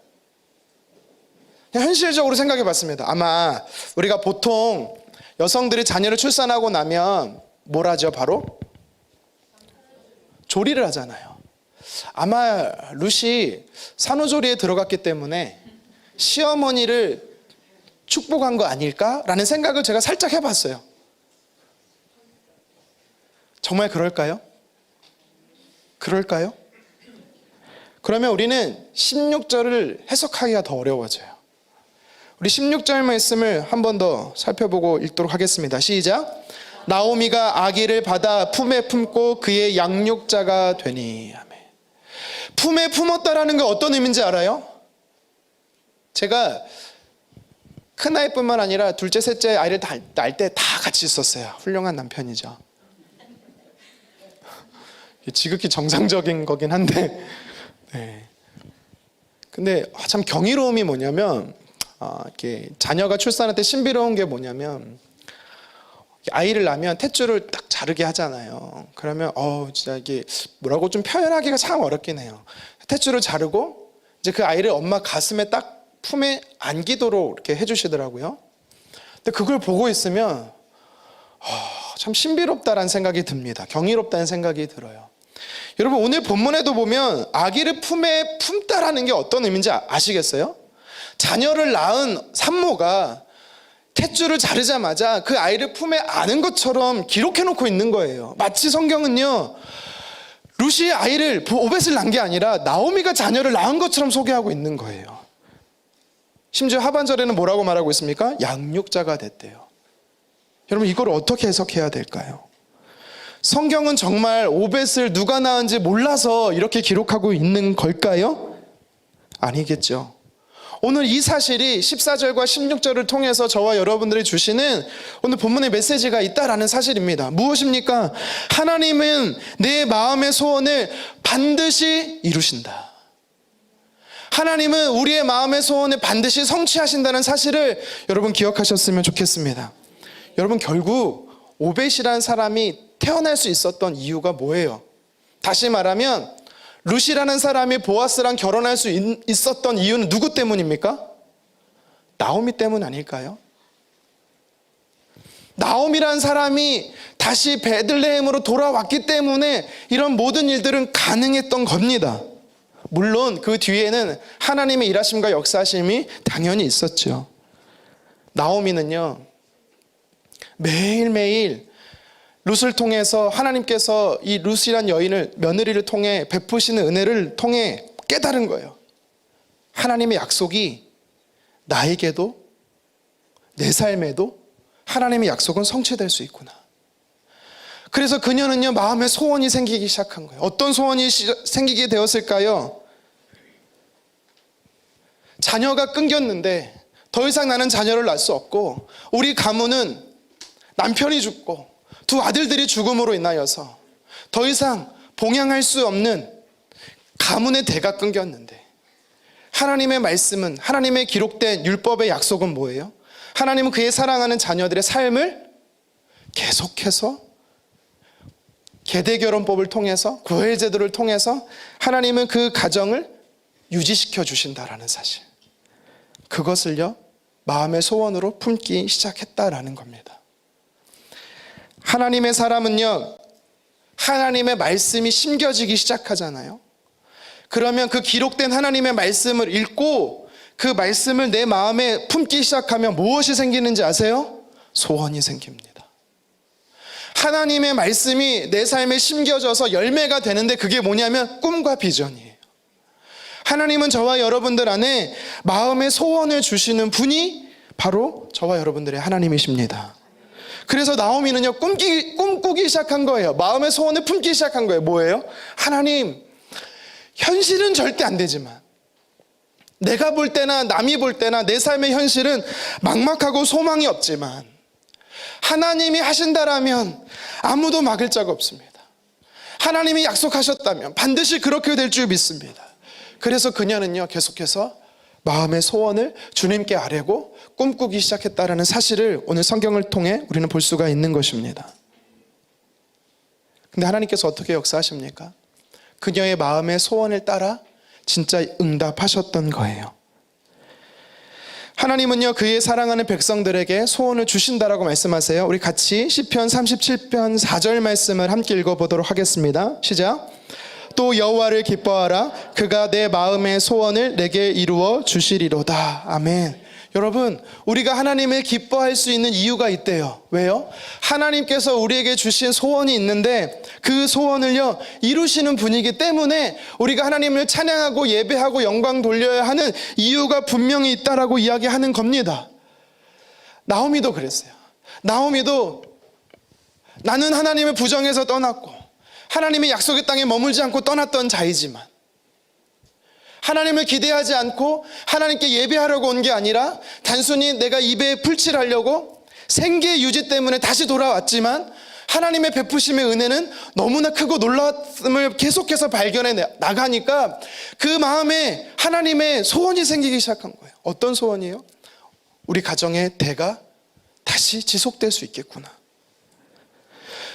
그냥 현실적으로 생각해 봤습니다. 아마 우리가 보통 여성들이 자녀를 출산하고 나면 뭘 하죠? 바로 조리를 하잖아요. 아마 룻이 산후조리에 들어갔기 때문에 시어머니를 축복한 거 아닐까라는 생각을 제가 살짝 해봤어요. 정말 그럴까요? 그럴까요? 그러면 우리는 16절을 해석하기가 더 어려워져요. 우리 16절 말씀을 한 번 더 살펴보고 읽도록 하겠습니다. 시작. 나오미가 아기를 받아 품에 품고 그의 양육자가 되니. 아멘. 품에 품었다라는 게 어떤 의미인지 알아요? 제가 큰아이뿐만 아니라 둘째, 셋째 아이를 낳을 때 다 같이 있었어요. 훌륭한 남편이죠. 지극히 정상적인 거긴 한데, 네. 근데 참 경이로움이 뭐냐면, 이렇게 자녀가 출산할 때 신비로운 게 뭐냐면, 아이를 낳으면 탯줄을 딱 자르게 하잖아요. 그러면 진짜 이게 뭐라고 좀 표현하기가 참 어렵긴 해요. 탯줄을 자르고 이제 그 아이를 엄마 가슴에 딱 품에 안기도록 이렇게 해주시더라고요. 근데 그걸 보고 있으면 참 신비롭다라는 생각이 듭니다. 경이롭다는 생각이 들어요. 여러분, 오늘 본문에도 보면 아기를 품에 품다라는 게 어떤 의미인지 아시겠어요? 자녀를 낳은 산모가 탯줄을 자르자마자 그 아이를 품에 안은 것처럼 기록해 놓고 있는 거예요. 마치 성경은요, 룻이 아이를 오벳을 낳은 게 아니라 나오미가 자녀를 낳은 것처럼 소개하고 있는 거예요. 심지어 하반절에는 뭐라고 말하고 있습니까? 양육자가 됐대요. 여러분, 이걸 어떻게 해석해야 될까요? 성경은 정말 오벳을 누가 낳은지 몰라서 이렇게 기록하고 있는 걸까요? 아니겠죠. 오늘 이 사실이 14절과 16절을 통해서 저와 여러분들이 주시는 오늘 본문의 메시지가 있다라는 사실입니다. 무엇입니까? 하나님은 내 마음의 소원을 반드시 이루신다. 하나님은 우리의 마음의 소원을 반드시 성취하신다는 사실을 여러분 기억하셨으면 좋겠습니다. 여러분, 결국 오벳이라는 사람이 태어날 수 있었던 이유가 뭐예요? 다시 말하면 룻이라는 사람이 보아스랑 결혼할 수 있었던 이유는 누구 때문입니까? 나오미 때문 아닐까요? 나오미라는 사람이 다시 베들레헴으로 돌아왔기 때문에 이런 모든 일들은 가능했던 겁니다. 물론 그 뒤에는 하나님의 일하심과 역사하심이 당연히 있었죠. 나오미는요, 매일매일 룻을 통해서 하나님께서 이 룻이란 여인을, 며느리를 통해 베푸시는 은혜를 통해 깨달은 거예요. 하나님의 약속이 나에게도, 내 삶에도 하나님의 약속은 성취될 수 있구나. 그래서 그녀는요, 마음에 소원이 생기기 시작한 거예요. 어떤 소원이 생기게 되었을까요? 자녀가 끊겼는데 더 이상 나는 자녀를 낳을 수 없고, 우리 가문은 남편이 죽고 두 아들들이 죽음으로 인하여서 더 이상 봉양할 수 없는 가문의 대가 끊겼는데, 하나님의 말씀은, 하나님의 기록된 율법의 약속은 뭐예요? 하나님은 그의 사랑하는 자녀들의 삶을 계속해서 계대결혼법을 통해서, 구별제도를 통해서 하나님은 그 가정을 유지시켜 주신다라는 사실, 그것을요 마음의 소원으로 품기 시작했다라는 겁니다. 하나님의 사람은요, 하나님의 말씀이 심겨지기 시작하잖아요. 그러면 그 기록된 하나님의 말씀을 읽고 그 말씀을 내 마음에 품기 시작하면 무엇이 생기는지 아세요? 소원이 생깁니다. 하나님의 말씀이 내 삶에 심겨져서 열매가 되는데 그게 뭐냐면 꿈과 비전이에요. 하나님은 저와 여러분들 안에 마음의 소원을 주시는 분이 바로 저와 여러분들의 하나님이십니다. 그래서 나오미는요, 꿈꾸기 시작한 거예요. 마음의 소원을 품기 시작한 거예요. 뭐예요? 하나님, 현실은 절대 안 되지만, 내가 볼 때나 남이 볼 때나 내 삶의 현실은 막막하고 소망이 없지만, 하나님이 하신다라면 아무도 막을 자가 없습니다. 하나님이 약속하셨다면 반드시 그렇게 될 줄 믿습니다. 그래서 그녀는요, 계속해서 마음의 소원을 주님께 아뢰고 꿈꾸기 시작했다라는 사실을 오늘 성경을 통해 우리는 볼 수가 있는 것입니다. 근데 하나님께서 어떻게 역사하십니까? 그녀의 마음의 소원을 따라 진짜 응답하셨던 거예요. 하나님은요, 그의 사랑하는 백성들에게 소원을 주신다라고 말씀하세요. 우리 같이 시편 37편 4절 말씀을 함께 읽어보도록 하겠습니다. 시작. 또 여호와를 기뻐하라. 그가 내 마음의 소원을 내게 이루어 주시리로다. 아멘. 여러분, 우리가 하나님을 기뻐할 수 있는 이유가 있대요. 왜요? 하나님께서 우리에게 주신 소원이 있는데 그 소원을요, 이루시는 분이기 때문에 우리가 하나님을 찬양하고 예배하고 영광 돌려야 하는 이유가 분명히 있다라고 이야기하는 겁니다. 나오미도 그랬어요. 나오미도 나는 하나님을 부정해서 떠났고 하나님의 약속의 땅에 머물지 않고 떠났던 자이지만, 하나님을 기대하지 않고 하나님께 예배하려고 온 게 아니라 단순히 내가 입에 풀칠하려고 생계 유지 때문에 다시 돌아왔지만, 하나님의 베푸심의 은혜는 너무나 크고 놀라움을 계속해서 발견해 나가니까 그 마음에 하나님의 소원이 생기기 시작한 거예요. 어떤 소원이에요? 우리 가정의 대가 다시 지속될 수 있겠구나.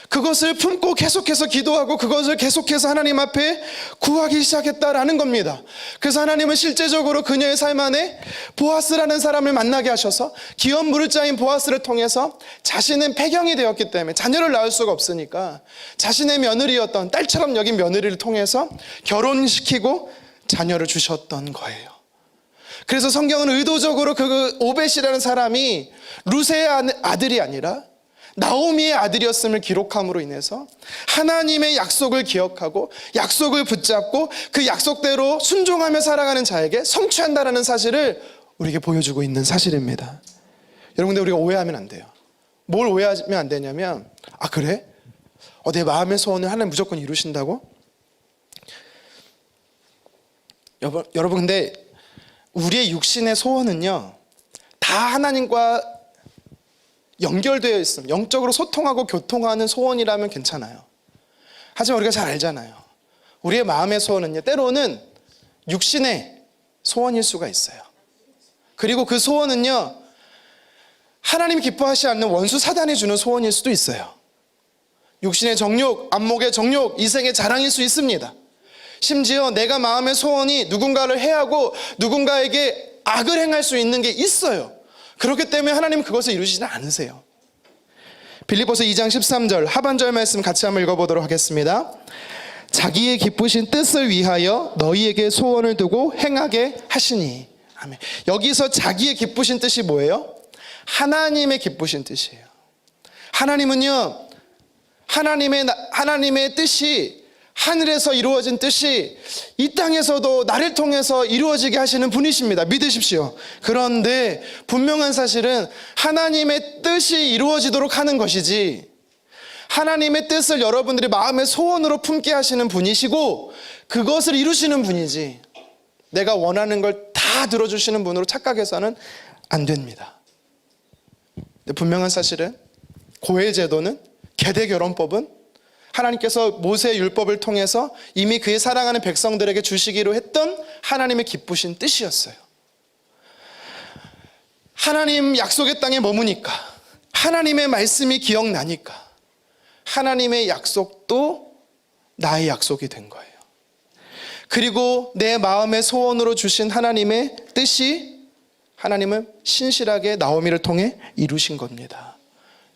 그것을 품고 계속해서 기도하고 그것을 계속해서 하나님 앞에 구하기 시작했다라는 겁니다. 그래서 하나님은 실제적으로 그녀의 삶 안에 보아스라는 사람을 만나게 하셔서 기업 무릇자인 보아스를 통해서, 자신은 폐경이 되었기 때문에 자녀를 낳을 수가 없으니까 자신의 며느리였던, 딸처럼 여긴 며느리를 통해서 결혼시키고 자녀를 주셨던 거예요. 그래서 성경은 의도적으로 그 오벳이라는 사람이 루세의 아들이 아니라 나오미의 아들이었음을 기록함으로 인해서 하나님의 약속을 기억하고 약속을 붙잡고 그 약속대로 순종하며 살아가는 자에게 성취한다라는 사실을 우리에게 보여주고 있는 사실입니다. 여러분들, 우리가 오해하면 안 돼요. 뭘 오해하면 안 되냐면, 아 그래? 내 마음의 소원을 하나님 무조건 이루신다고? 여러분, 근데 우리의 육신의 소원은요, 다 하나님과 연결되어 있음, 영적으로 소통하고 교통하는 소원이라면 괜찮아요. 하지만 우리가 잘 알잖아요. 우리의 마음의 소원은요, 때로는 육신의 소원일 수가 있어요. 그리고 그 소원은요, 하나님이 기뻐하지 않는 원수 사단이 주는 소원일 수도 있어요. 육신의 정욕, 안목의 정욕, 이생의 자랑일 수 있습니다. 심지어 내가 마음의 소원이 누군가를 해하고 누군가에게 악을 행할 수 있는 게 있어요. 그렇기 때문에 하나님은 그것을 이루시지 않으세요. 빌립보서 2장 13절 하반절 말씀 같이 한번 읽어보도록 하겠습니다. 자기의 기쁘신 뜻을 위하여 너희에게 소원을 두고 행하게 하시니. 아멘. 여기서 자기의 기쁘신 뜻이 뭐예요? 하나님의 기쁘신 뜻이에요. 하나님은요, 하나님의 뜻이, 하늘에서 이루어진 뜻이 이 땅에서도 나를 통해서 이루어지게 하시는 분이십니다. 믿으십시오. 그런데 분명한 사실은 하나님의 뜻이 이루어지도록 하는 것이지, 하나님의 뜻을 여러분들이 마음의 소원으로 품게 하시는 분이시고 그것을 이루시는 분이지, 내가 원하는 걸 다 들어주시는 분으로 착각해서는 안 됩니다. 근데 분명한 사실은 고해제도는, 계대결혼법은 하나님께서 모세의 율법을 통해서 이미 그의 사랑하는 백성들에게 주시기로 했던 하나님의 기쁘신 뜻이었어요. 하나님 약속의 땅에 머무니까, 하나님의 말씀이 기억나니까 하나님의 약속도 나의 약속이 된 거예요. 그리고 내 마음의 소원으로 주신 하나님의 뜻이 하나님은 신실하게 나오미를 통해 이루신 겁니다.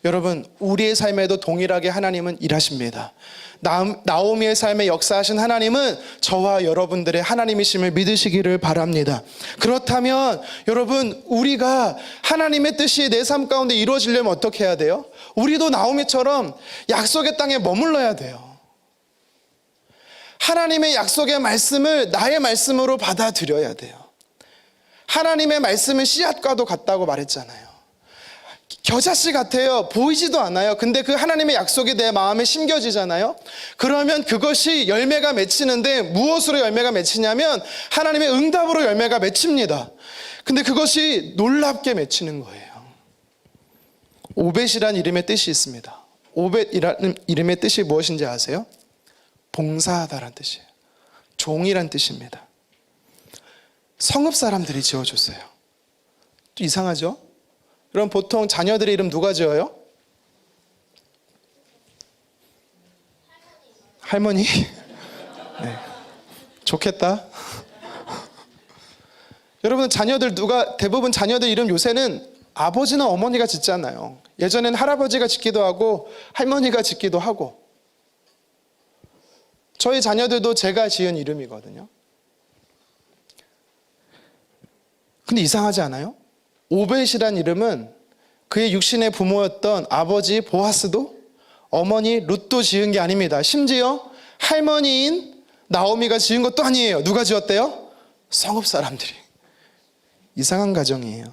여러분, 우리의 삶에도 동일하게 하나님은 일하십니다. 나오미의 삶에 역사하신 하나님은 저와 여러분들의 하나님이심을 믿으시기를 바랍니다. 그렇다면 여러분, 우리가 하나님의 뜻이 내 삶 가운데 이루어지려면 어떻게 해야 돼요? 우리도 나오미처럼 약속의 땅에 머물러야 돼요. 하나님의 약속의 말씀을 나의 말씀으로 받아들여야 돼요. 하나님의 말씀은 씨앗과도 같다고 말했잖아요. 겨자씨 같아요. 보이지도 않아요. 근데 그 하나님의 약속이 내 마음에 심겨지잖아요. 그러면 그것이 열매가 맺히는데 무엇으로 열매가 맺히냐면 하나님의 응답으로 열매가 맺힙니다. 근데 그것이 놀랍게 맺히는 거예요. 오벳이란 이름의 뜻이 있습니다. 오벳이라는 이름의 뜻이 무엇인지 아세요? 봉사하다란 뜻이에요. 종이란 뜻입니다. 성읍 사람들이 지어줬어요. 또 이상하죠? 그럼 보통 자녀들의 이름 누가 지어요? 할머니? 네. 좋겠다. 여러분, 대부분 자녀들 이름 요새는 아버지나 어머니가 짓잖아요. 예전엔 할아버지가 짓기도 하고 할머니가 짓기도 하고. 저희 자녀들도 제가 지은 이름이거든요. 근데 이상하지 않아요? 오벳이란 이름은 그의 육신의 부모였던 아버지 보아스도 어머니 룻도 지은 게 아닙니다. 심지어 할머니인 나오미가 지은 것도 아니에요. 누가 지었대요? 성읍 사람들이. 이상한 가정이에요.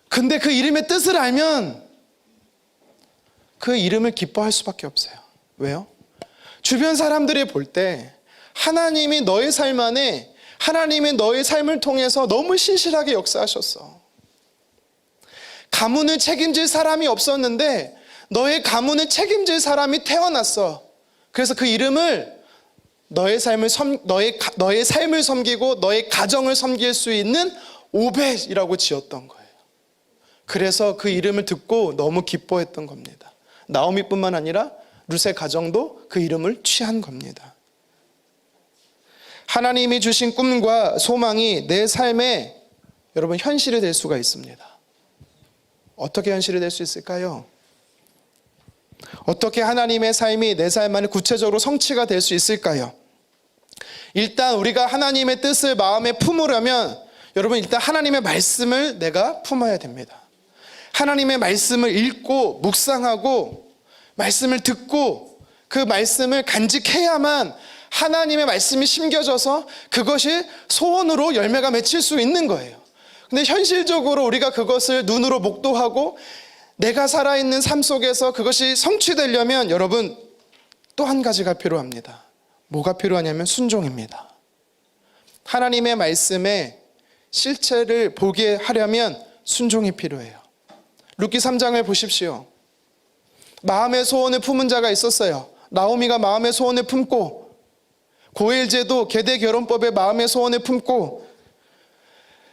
근데 그 이름의 뜻을 알면 그 이름을 기뻐할 수밖에 없어요. 왜요? 주변 사람들이 볼 때 하나님이 너의 삶 안에 하나님이 너의 삶을 통해서 너무 신실하게 역사하셨어. 가문을 책임질 사람이 없었는데 너의 가문을 책임질 사람이 태어났어. 그래서 그 이름을 너의 삶을 섬기고 너의 가정을 섬길 수 있는 오벳이라고 지었던 거예요. 그래서 그 이름을 듣고 너무 기뻐했던 겁니다. 나오미뿐만 아니라 룻의 가정도 그 이름을 취한 겁니다. 하나님이 주신 꿈과 소망이 내 삶에 여러분 현실이 될 수가 있습니다. 어떻게 현실이 될 수 있을까요? 어떻게 하나님의 삶이 내 삶 안에 구체적으로 성취가 될 수 있을까요? 일단 우리가 하나님의 뜻을 마음에 품으려면 여러분 일단 하나님의 말씀을 내가 품어야 됩니다. 하나님의 말씀을 읽고 묵상하고 말씀을 듣고 그 말씀을 간직해야만 하나님의 말씀이 심겨져서 그것이 소원으로 열매가 맺힐 수 있는 거예요. 근데 현실적으로 우리가 그것을 눈으로 목도하고 내가 살아있는 삶 속에서 그것이 성취되려면 여러분 또 한 가지가 필요합니다. 뭐가 필요하냐면 순종입니다. 하나님의 말씀의 실체를 보게 하려면 순종이 필요해요. 룻기 3장을 보십시오. 마음의 소원을 품은 자가 있었어요. 나오미가 마음의 소원을 품고 고엘제도 계대 결혼법에 마음의 소원을 품고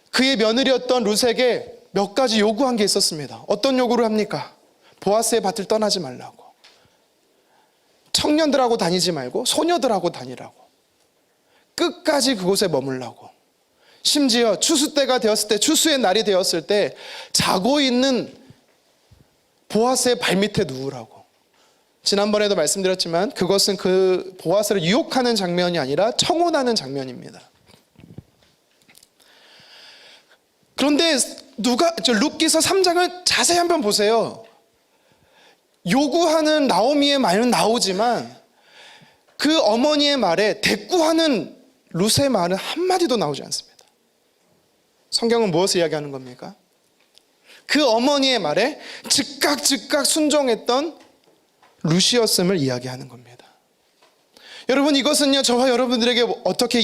그의 며느리였던 룻에게 몇 가지 요구한 게 있었습니다. 어떤 요구를 합니까? 보아스의 밭을 떠나지 말라고. 청년들하고 다니지 말고 소녀들하고 다니라고. 끝까지 그곳에 머물라고. 심지어 추수 때가 되었을 때, 추수의 날이 되었을 때 자고 있는 보아스의 발밑에 누우라고. 지난번에도 말씀드렸지만 그것은 그 보아스를 유혹하는 장면이 아니라 청혼하는 장면입니다. 그런데 룻기서 3장을 자세히 한번 보세요. 요구하는 나오미의 말은 나오지만 그 어머니의 말에 대꾸하는 룻의 말은 한마디도 나오지 않습니다. 성경은 무엇을 이야기하는 겁니까? 그 어머니의 말에 즉각 순종했던 룻이었음을 이야기하는 겁니다. 여러분 이것은요 저와 여러분들에게 어떻게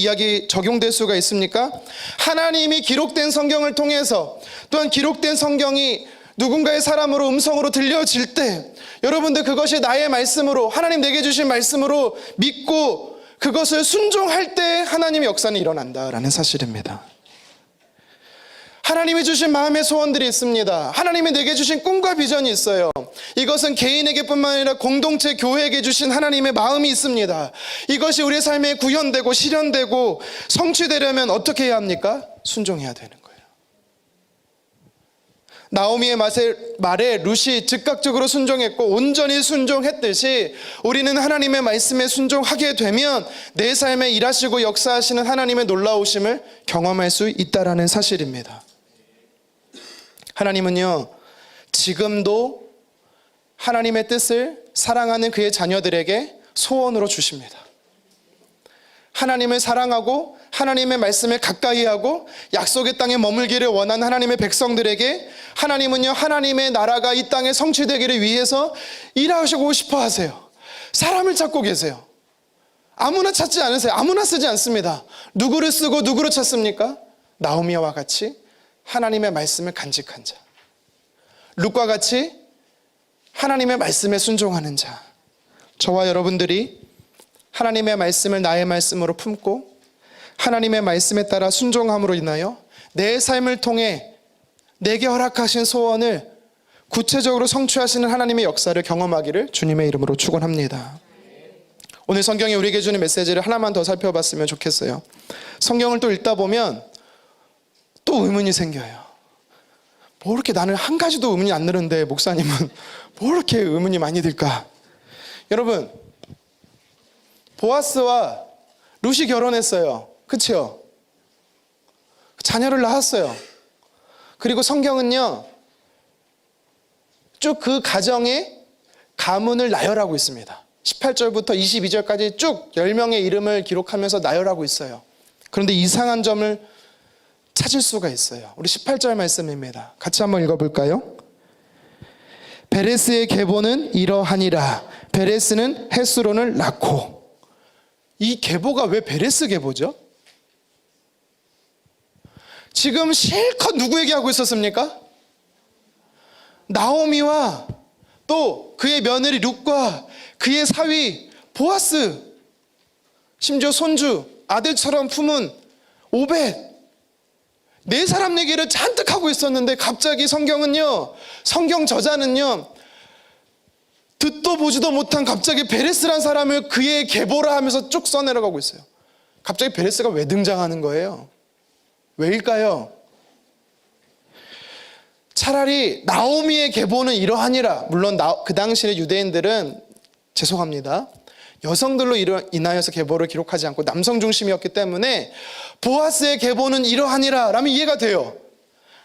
적용될 수가 있습니까? 하나님이 기록된 성경을 통해서 또한 기록된 성경이 누군가의 사람으로 음성으로 들려질 때 여러분들 그것이 나의 말씀으로 하나님 내게 주신 말씀으로 믿고 그것을 순종할 때 하나님의 역사는 일어난다라는 사실입니다. 하나님이 주신 마음의 소원들이 있습니다. 하나님이 내게 주신 꿈과 비전이 있어요. 이것은 개인에게뿐만 아니라 공동체 교회에게 주신 하나님의 마음이 있습니다. 이것이 우리의 삶에 구현되고 실현되고 성취되려면 어떻게 해야 합니까? 순종해야 되는 거예요. 나오미의 말에 룻이 즉각적으로 순종했고 온전히 순종했듯이 우리는 하나님의 말씀에 순종하게 되면 내 삶에 일하시고 역사하시는 하나님의 놀라우심을 경험할 수 있다는 사실입니다. 하나님은요 지금도 하나님의 뜻을 사랑하는 그의 자녀들에게 소원으로 주십니다. 하나님을 사랑하고 하나님의 말씀을 가까이 하고 약속의 땅에 머물기를 원하는 하나님의 백성들에게 하나님은요, 하나님의 나라가 이 땅에 성취되기를 위해서 일하시고 싶어 하세요. 사람을 찾고 계세요. 아무나 찾지 않으세요. 아무나 쓰지 않습니다. 누구를 쓰고 누구를 찾습니까? 나오미와 같이 하나님의 말씀을 간직한 자, 룻과 같이 하나님의 말씀에 순종하는 자, 저와 여러분들이 하나님의 말씀을 나의 말씀으로 품고 하나님의 말씀에 따라 순종함으로 인하여 내 삶을 통해 내게 허락하신 소원을 구체적으로 성취하시는 하나님의 역사를 경험하기를 주님의 이름으로 축원합니다. 오늘 성경이 우리에게 주는 메시지를 하나만 더 살펴봤으면 좋겠어요. 성경을 또 읽다 보면 또 의문이 생겨요. 뭐 이렇게 나는 한 가지도 의문이 안 드는데 목사님은 뭐 이렇게 의문이 많이 들까? 여러분, 보아스와 룻이 결혼했어요. 그렇죠? 자녀를 낳았어요. 그리고 성경은요, 쭉 그 가정에 가문을 나열하고 있습니다. 18절부터 22절까지 쭉 10명의 이름을 기록하면서 나열하고 있어요. 그런데 이상한 점을 찾을 수가 있어요. 우리 18절 말씀입니다. 같이 한번 읽어볼까요? 베레스의 계보는 이러하니라. 베레스는 헤스론을 낳고. 이 계보가 왜 베레스 계보죠? 지금 실컷 누구 얘기하고 있었습니까? 나오미와 또 그의 며느리 룻과 그의 사위 보아스, 심지어 손주 아들처럼 품은 오벳, 네 사람 얘기를 잔뜩 하고 있었는데 갑자기 성경은요, 성경 저자는요, 듣도 보지도 못한 갑자기 베레스란 사람을 그의 계보라 하면서 쭉 써내려가고 있어요. 갑자기 베레스가 왜 등장하는 거예요? 왜일까요? 차라리 나오미의 계보는 이러하니라. 물론 그 당시의 유대인들은, 죄송합니다, 여성들로 인하여서 계보를 기록하지 않고 남성 중심이었기 때문에 보아스의 계보는 이러하니라 라면 이해가 돼요.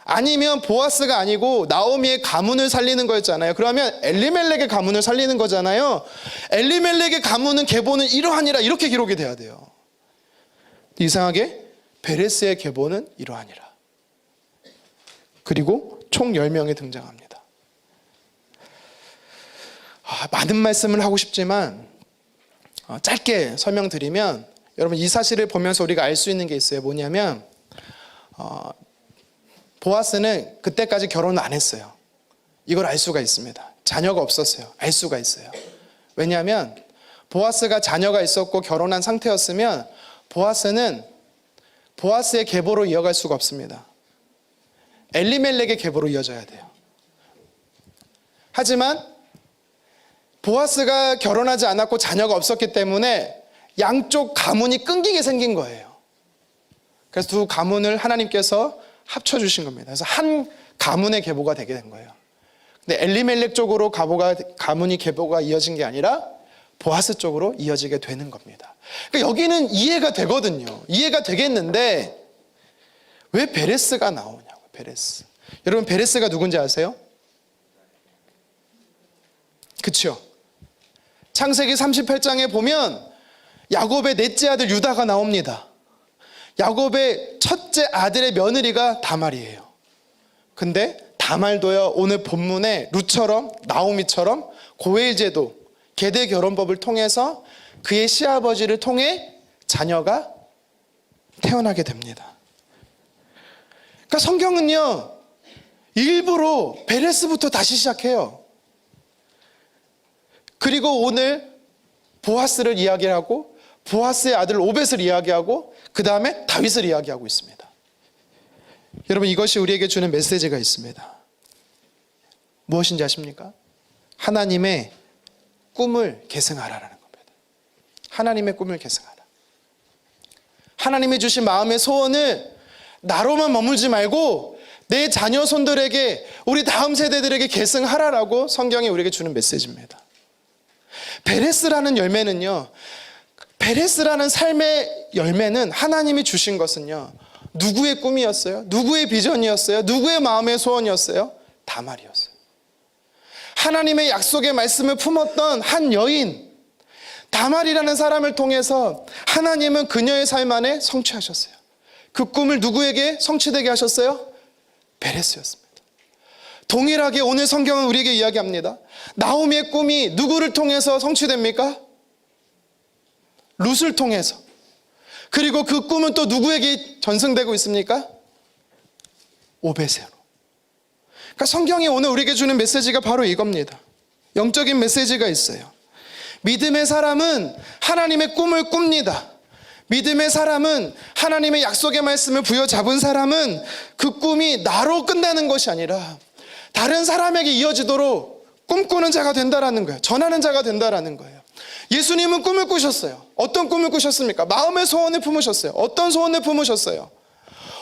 아니면 보아스가 아니고 나오미의 가문을 살리는 거였잖아요. 그러면 엘리멜렉의 가문을 살리는 거잖아요. 엘리멜렉의 가문은 계보는 이러하니라 이렇게 기록이 돼야 돼요. 이상하게 베레스의 계보는 이러하니라. 그리고 총 10명이 등장합니다. 많은 말씀을 하고 싶지만 짧게 설명드리면, 여러분 이 사실을 보면서 우리가 알 수 있는 게 있어요. 뭐냐면 보아스는 그때까지 결혼을 안 했어요. 이걸 알 수가 있습니다. 자녀가 없었어요. 알 수가 있어요. 왜냐하면 보아스가 자녀가 있었고 결혼한 상태였으면 보아스는 보아스의 계보로 이어갈 수가 없습니다. 엘리멜렉의 계보로 이어져야 돼요. 하지만 보아스가 결혼하지 않았고 자녀가 없었기 때문에 양쪽 가문이 끊기게 생긴 거예요. 그래서 두 가문을 하나님께서 합쳐주신 겁니다. 그래서 한 가문의 계보가 되게 된 거예요. 근데 엘리멜렉 쪽으로 가문이 계보가 이어진 게 아니라 보아스 쪽으로 이어지게 되는 겁니다. 그러니까 여기는 이해가 되거든요. 이해가 되겠는데 왜 베레스가 나오냐고. 베레스. 여러분 베레스가 누군지 아세요? 그쵸? 창세기 38장에 보면 야곱의 넷째 아들 유다가 나옵니다. 야곱의 첫째 아들의 며느리가 다말이에요. 근데 다말도요, 오늘 본문에 룻처럼 나오미처럼 고해제도 계대 결혼법을 통해서 그의 시아버지를 통해 자녀가 태어나게 됩니다. 그러니까 성경은요, 일부러 베레스부터 다시 시작해요. 그리고 오늘 보아스를 이야기하고 보아스의 아들 오벳을 이야기하고 그 다음에 다윗을 이야기하고 있습니다. 여러분 이것이 우리에게 주는 메시지가 있습니다. 무엇인지 아십니까? 하나님의 꿈을 계승하라라는 겁니다. 하나님의 꿈을 계승하라. 하나님이 주신 마음의 소원을 나로만 머물지 말고 내 자녀 손들에게, 우리 다음 세대들에게 계승하라라고 성경이 우리에게 주는 메시지입니다. 베레스라는 열매는요, 베레스라는 삶의 열매는 하나님이 주신 것은요, 누구의 꿈이었어요? 누구의 비전이었어요? 누구의 마음의 소원이었어요? 다말이었어요. 하나님의 약속의 말씀을 품었던 한 여인, 다말이라는 사람을 통해서 하나님은 그녀의 삶 안에 성취하셨어요. 그 꿈을 누구에게 성취되게 하셨어요? 베레스였습니다. 동일하게 오늘 성경은 우리에게 이야기합니다. 나오미의 꿈이 누구를 통해서 성취됩니까? 룻을 통해서. 그리고 그 꿈은 또 누구에게 전승되고 있습니까? 오베세로. 그러니까 성경이 오늘 우리에게 주는 메시지가 바로 이겁니다. 영적인 메시지가 있어요. 믿음의 사람은 하나님의 꿈을 꿉니다. 믿음의 사람은 하나님의 약속의 말씀을 부여잡은 사람은 그 꿈이 나로 끝나는 것이 아니라 다른 사람에게 이어지도록 꿈꾸는 자가 된다라는 거예요. 전하는 자가 된다라는 거예요. 예수님은 꿈을 꾸셨어요. 어떤 꿈을 꾸셨습니까? 마음의 소원을 품으셨어요. 어떤 소원을 품으셨어요?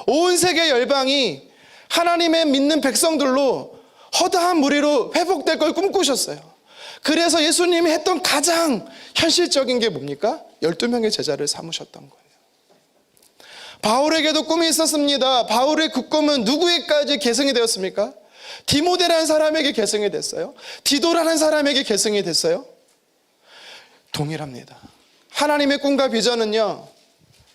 온 세계 열방이 하나님의 믿는 백성들로 허다한 무리로 회복될 걸 꿈꾸셨어요. 그래서 예수님이 했던 가장 현실적인 게 뭡니까? 12명의 제자를 삼으셨던 거예요. 바울에게도 꿈이 있었습니다. 바울의 그 꿈은 누구에게까지 계승이 되었습니까? 디모데라는 사람에게 계승이 됐어요. 디도라는 사람에게 계승이 됐어요. 동일합니다. 하나님의 꿈과 비전은요,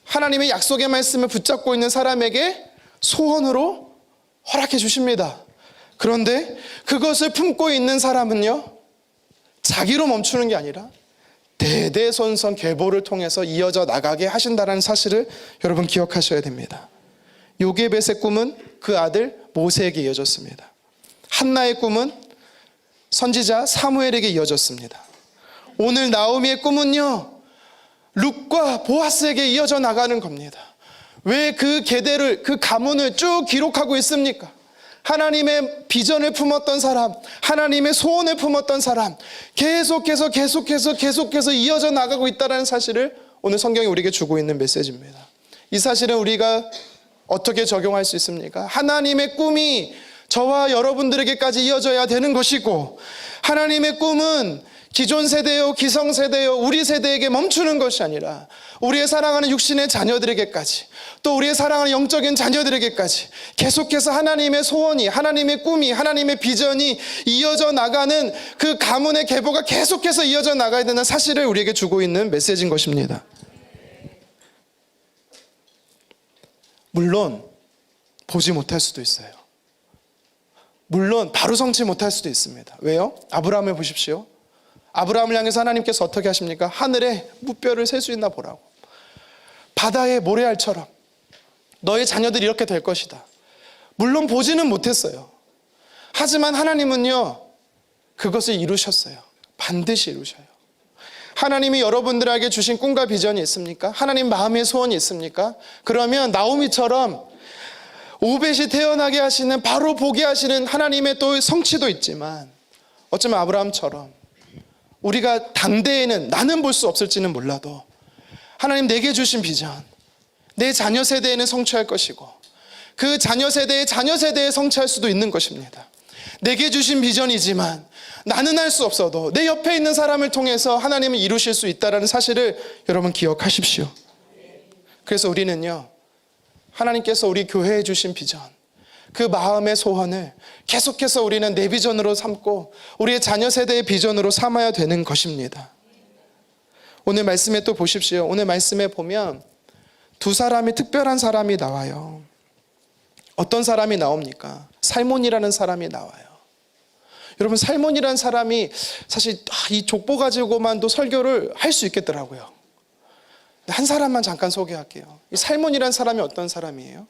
하나님의 약속의 말씀을 붙잡고 있는 사람에게 소원으로 허락해 주십니다. 그런데 그것을 품고 있는 사람은요, 자기로 멈추는 게 아니라 대대손손 계보를 통해서 이어져 나가게 하신다는 사실을 여러분 기억하셔야 됩니다. 요게벳의 꿈은 그 아들 모세에게 이어졌습니다. 한나의 꿈은 선지자 사무엘에게 이어졌습니다. 오늘 나오미의 꿈은요, 룻과 보아스에게 이어져 나가는 겁니다. 왜 그 계대를, 그 가문을 쭉 기록하고 있습니까? 하나님의 비전을 품었던 사람, 하나님의 소원을 품었던 사람, 계속해서 이어져 나가고 있다는 사실을 오늘 성경이 우리에게 주고 있는 메시지입니다. 이 사실은 우리가 어떻게 적용할 수 있습니까? 하나님의 꿈이 저와 여러분들에게까지 이어져야 되는 것이고, 하나님의 꿈은 기존 세대요, 기성 세대요, 우리 세대에게 멈추는 것이 아니라 우리의 사랑하는 육신의 자녀들에게까지, 또 우리의 사랑하는 영적인 자녀들에게까지 계속해서 하나님의 소원이, 하나님의 꿈이, 하나님의 비전이 이어져 나가는 그 가문의 계보가 계속해서 이어져 나가야 되는 사실을 우리에게 주고 있는 메시지인 것입니다. 물론 보지 못할 수도 있어요. 물론 바로 성취 못할 수도 있습니다. 왜요? 아브라함을 보십시오. 아브라함을 향해서 하나님께서 어떻게 하십니까? 하늘에 무뼈를 셀 수 있나 보라고. 바다의 모래알처럼 너의 자녀들이 이렇게 될 것이다. 물론 보지는 못했어요. 하지만 하나님은요, 그것을 이루셨어요. 반드시 이루셔요. 하나님이 여러분들에게 주신 꿈과 비전이 있습니까? 하나님 마음의 소원이 있습니까? 그러면 나오미처럼 오벳이 태어나게 하시는, 바로 보게 하시는 하나님의 또 성취도 있지만, 어쩌면 아브라함처럼 우리가 당대에는 나는 볼 수 없을지는 몰라도 하나님 내게 주신 비전, 내 자녀 세대에는 성취할 것이고, 그 자녀 세대에 성취할 수도 있는 것입니다. 내게 주신 비전이지만 나는 할 수 없어도 내 옆에 있는 사람을 통해서 하나님은 이루실 수 있다는 사실을 여러분 기억하십시오. 그래서 우리는요, 하나님께서 우리 교회에 주신 비전, 그 마음의 소원을 계속해서 우리는 내 비전으로 삼고 우리의 자녀 세대의 비전으로 삼아야 되는 것입니다. 오늘 말씀에 또 보십시오. 오늘 말씀에 보면 두 사람이, 특별한 사람이 나와요. 어떤 사람이 나옵니까? 살몬이라는 사람이 나와요. 여러분, 살몬이라는 사람이 사실 이 족보 가지고만도 설교를 할 수 있겠더라고요. 한 사람만 잠깐 소개할게요. 이 살몬이라는 사람이 어떤 사람이에요?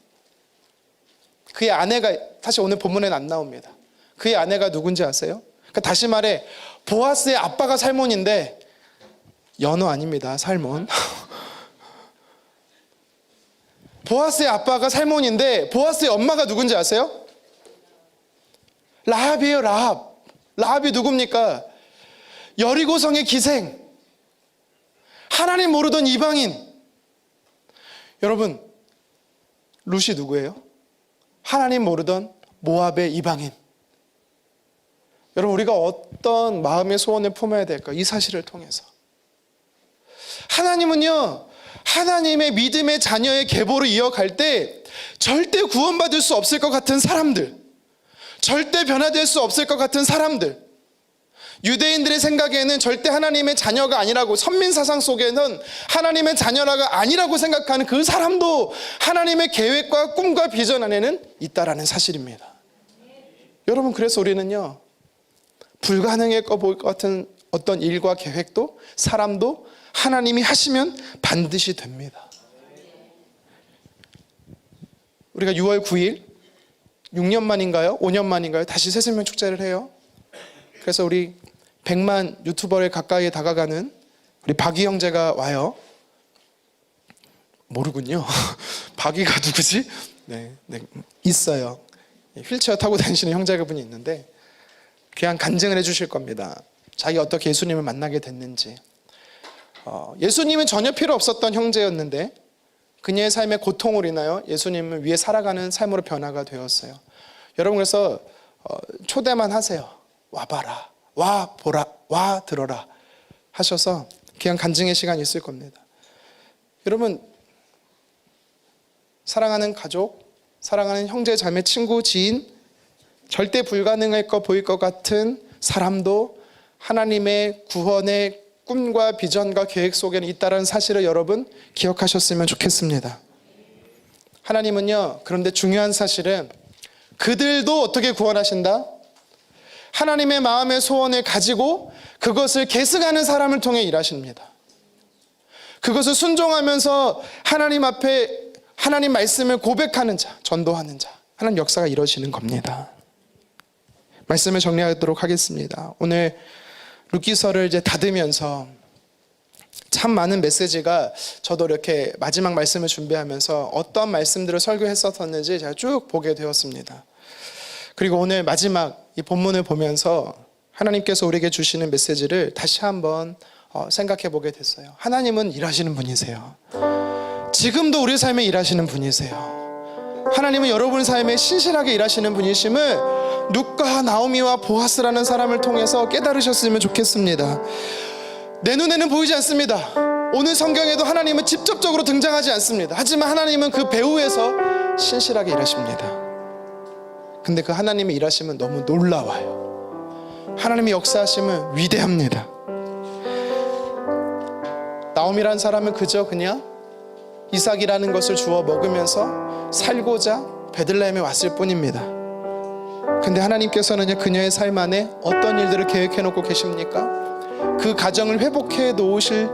그의 아내가, 사실 오늘 본문에는 안 나옵니다. 그의 아내가 누군지 아세요? 그러니까 다시 말해, 보아스의 아빠가 살몬인데, 연어 아닙니다, 살몬. 보아스의 아빠가 살몬인데 보아스의 엄마가 누군지 아세요? 라합이에요. 라합이 누굽니까? 여리고성의 기생, 하나님 모르던 이방인. 여러분, 룻이 누구예요? 하나님 모르던 모압의 이방인. 여러분, 우리가 어떤 마음의 소원을 품어야 될까? 이 사실을 통해서 하나님은요, 하나님의 믿음의 자녀의 계보를 이어갈 때 절대 구원받을 수 없을 것 같은 사람들, 절대 변화될 수 없을 것 같은 사람들, 유대인들의 생각에는 절대 하나님의 자녀가 아니라고, 선민 사상 속에는 하나님의 자녀가 아니라고 생각하는 그 사람도 하나님의 계획과 꿈과 비전 안에는 있다라는 사실입니다. 여러분, 그래서 우리는요, 불가능할 것 같은 어떤 일과 계획도 사람도 하나님이 하시면 반드시 됩니다. 우리가 6월 9일 6년 만인가요? 5년 만인가요? 다시 새생명 축제를 해요. 그래서 우리 100만 유튜버에 가까이 다가가는 우리 박이 형제가 와요. 모르군요. 박이가 누구지? 네, 있어요. 휠체어 타고 다니시는 형제분이 있는데 그냥 간증을 해주실 겁니다. 자기 어떻게 예수님을 만나게 됐는지. 예수님은 전혀 필요 없었던 형제였는데 그녀의 삶의 고통으로 인하여 예수님을 위해 살아가는 삶으로 변화가 되었어요. 여러분, 그래서 초대만 하세요. 와봐라, 와 보라, 와 들어라 하셔서 그냥 간증의 시간이 있을 겁니다. 여러분, 사랑하는 가족, 사랑하는 형제, 자매, 친구, 지인, 절대 불가능할 것 보일 것 같은 사람도 하나님의 구원의 꿈과 비전과 계획 속에는 있다는 사실을 여러분 기억하셨으면 좋겠습니다. 하나님은요, 그런데 중요한 사실은 그들도 어떻게 구원하신다? 하나님의 마음의 소원을 가지고 그것을 계승하는 사람을 통해 일하십니다. 그것을 순종하면서 하나님 앞에 하나님 말씀을 고백하는 자, 전도하는 자, 하나님 역사가 이루어지는 겁니다. 말씀을 정리하도록 하겠습니다. 오늘 룻기서를 이제 닫으면서 참 많은 메시지가, 저도 이렇게 마지막 말씀을 준비하면서 어떤 말씀들을 설교했었는지 제가 쭉 보게 되었습니다. 그리고 오늘 마지막 이 본문을 보면서 하나님께서 우리에게 주시는 메시지를 다시 한번 생각해 보게 됐어요. 하나님은 일하시는 분이세요. 지금도 우리 삶에 일하시는 분이세요. 하나님은 여러분 삶에 신실하게 일하시는 분이심을 룻과 나오미와 보아스라는 사람을 통해서 깨달으셨으면 좋겠습니다. 내 눈에는 보이지 않습니다. 오늘 성경에도 하나님은 직접적으로 등장하지 않습니다. 하지만 하나님은 그 배후에서 신실하게 일하십니다. 근데 그 하나님의 일하심은 너무 놀라워요. 하나님의 역사하심은 위대합니다. 나오미라는 사람은 그냥 이삭이라는 것을 주워 먹으면서 살고자 베들레헴에 왔을 뿐입니다. 근데 하나님께서는 그녀의 삶 안에 어떤 일들을 계획해 놓고 계십니까? 그 가정을 회복해 놓으실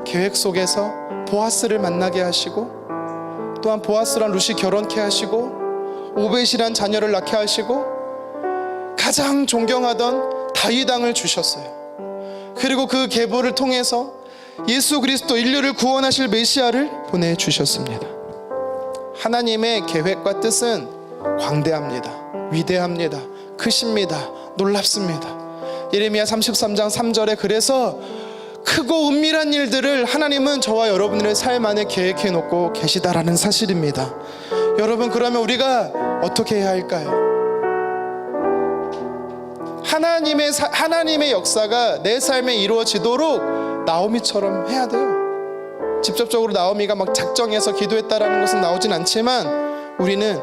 계획 속에서 보아스를 만나게 하시고, 또한 보아스랑 룻이 결혼케 하시고, 오벳이란 자녀를 낳게 하시고, 가장 존경하던 다윗 왕을 주셨어요. 그리고 그 계보를 통해서 예수 그리스도, 인류를 구원하실 메시아를 보내주셨습니다. 하나님의 계획과 뜻은 광대합니다. 위대합니다. 크십니다. 놀랍습니다. 예레미야 33장 3절에 그래서 크고 은밀한 일들을 하나님은 저와 여러분들의 삶 안에 계획해 놓고 계시다라는 사실입니다. 여러분, 그러면 우리가 어떻게 해야 할까요? 하나님의 역사가 내 삶에 이루어지도록 나오미처럼 해야 돼요. 직접적으로 나오미가 막 작정해서 기도했다라는 것은 나오진 않지만 우리는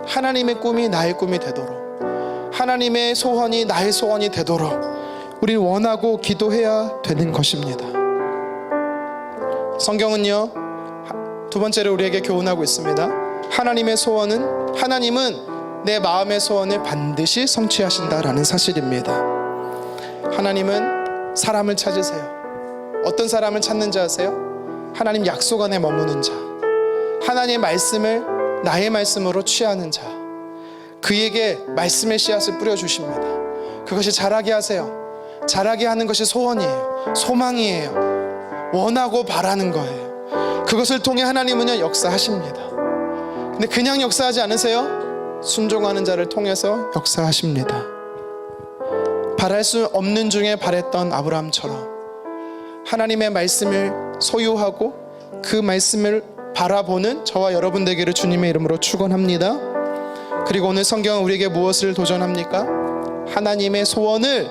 하나님의 꿈이 나의 꿈이 되도록, 하나님의 소원이 나의 소원이 되도록 우리는 원하고 기도해야 되는 것입니다. 성경은요, 두 번째로 우리에게 교훈하고 있습니다. 하나님은 내 마음의 소원을 반드시 성취하신다라는 사실입니다. 하나님은 사람을 찾으세요. 어떤 사람을 찾는지 아세요? 하나님 약속 안에 머무는 자, 하나님의 말씀을 나의 말씀으로 취하는 자, 그에게 말씀의 씨앗을 뿌려주십니다. 그것이 자라게 하세요. 자라게 하는 것이 소원이에요. 소망이에요. 원하고 바라는 거예요. 그것을 통해 하나님은요, 역사하십니다. 근데 그냥 역사하지 않으세요? 순종하는 자를 통해서 역사하십니다. 바랄 수 없는 중에 바랬던 아브라함처럼 하나님의 말씀을 소유하고 그 말씀을 바라보는 저와 여러분 되기를 주님의 이름으로 축원합니다. 그리고 오늘 성경은 우리에게 무엇을 도전합니까? 하나님의 소원을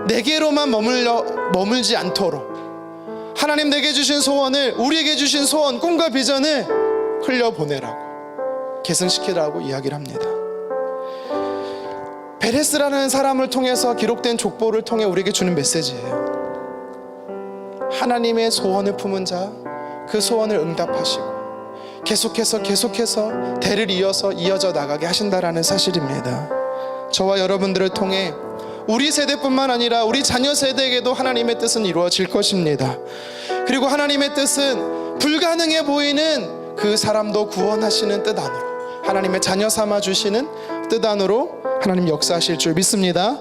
내게로만 머물지 않도록, 하나님 내게 주신 소원을, 우리에게 주신 소원, 꿈과 비전을 흘려보내라고, 계승시키라고 이야기를 합니다. 베레스라는 사람을 통해서 기록된 족보를 통해 우리에게 주는 메시지예요. 하나님의 소원을 품은 자, 그 소원을 응답하시고 계속해서 대를 이어져 나가게 하신다라는 사실입니다. 저와 여러분들을 통해 우리 세대뿐만 아니라 우리 자녀 세대에게도 하나님의 뜻은 이루어질 것입니다. 그리고 하나님의 뜻은 불가능해 보이는 그 사람도 구원하시는 뜻 안으로, 하나님의 자녀 삼아 주시는 뜻 안으로 하나님 역사하실 줄 믿습니다.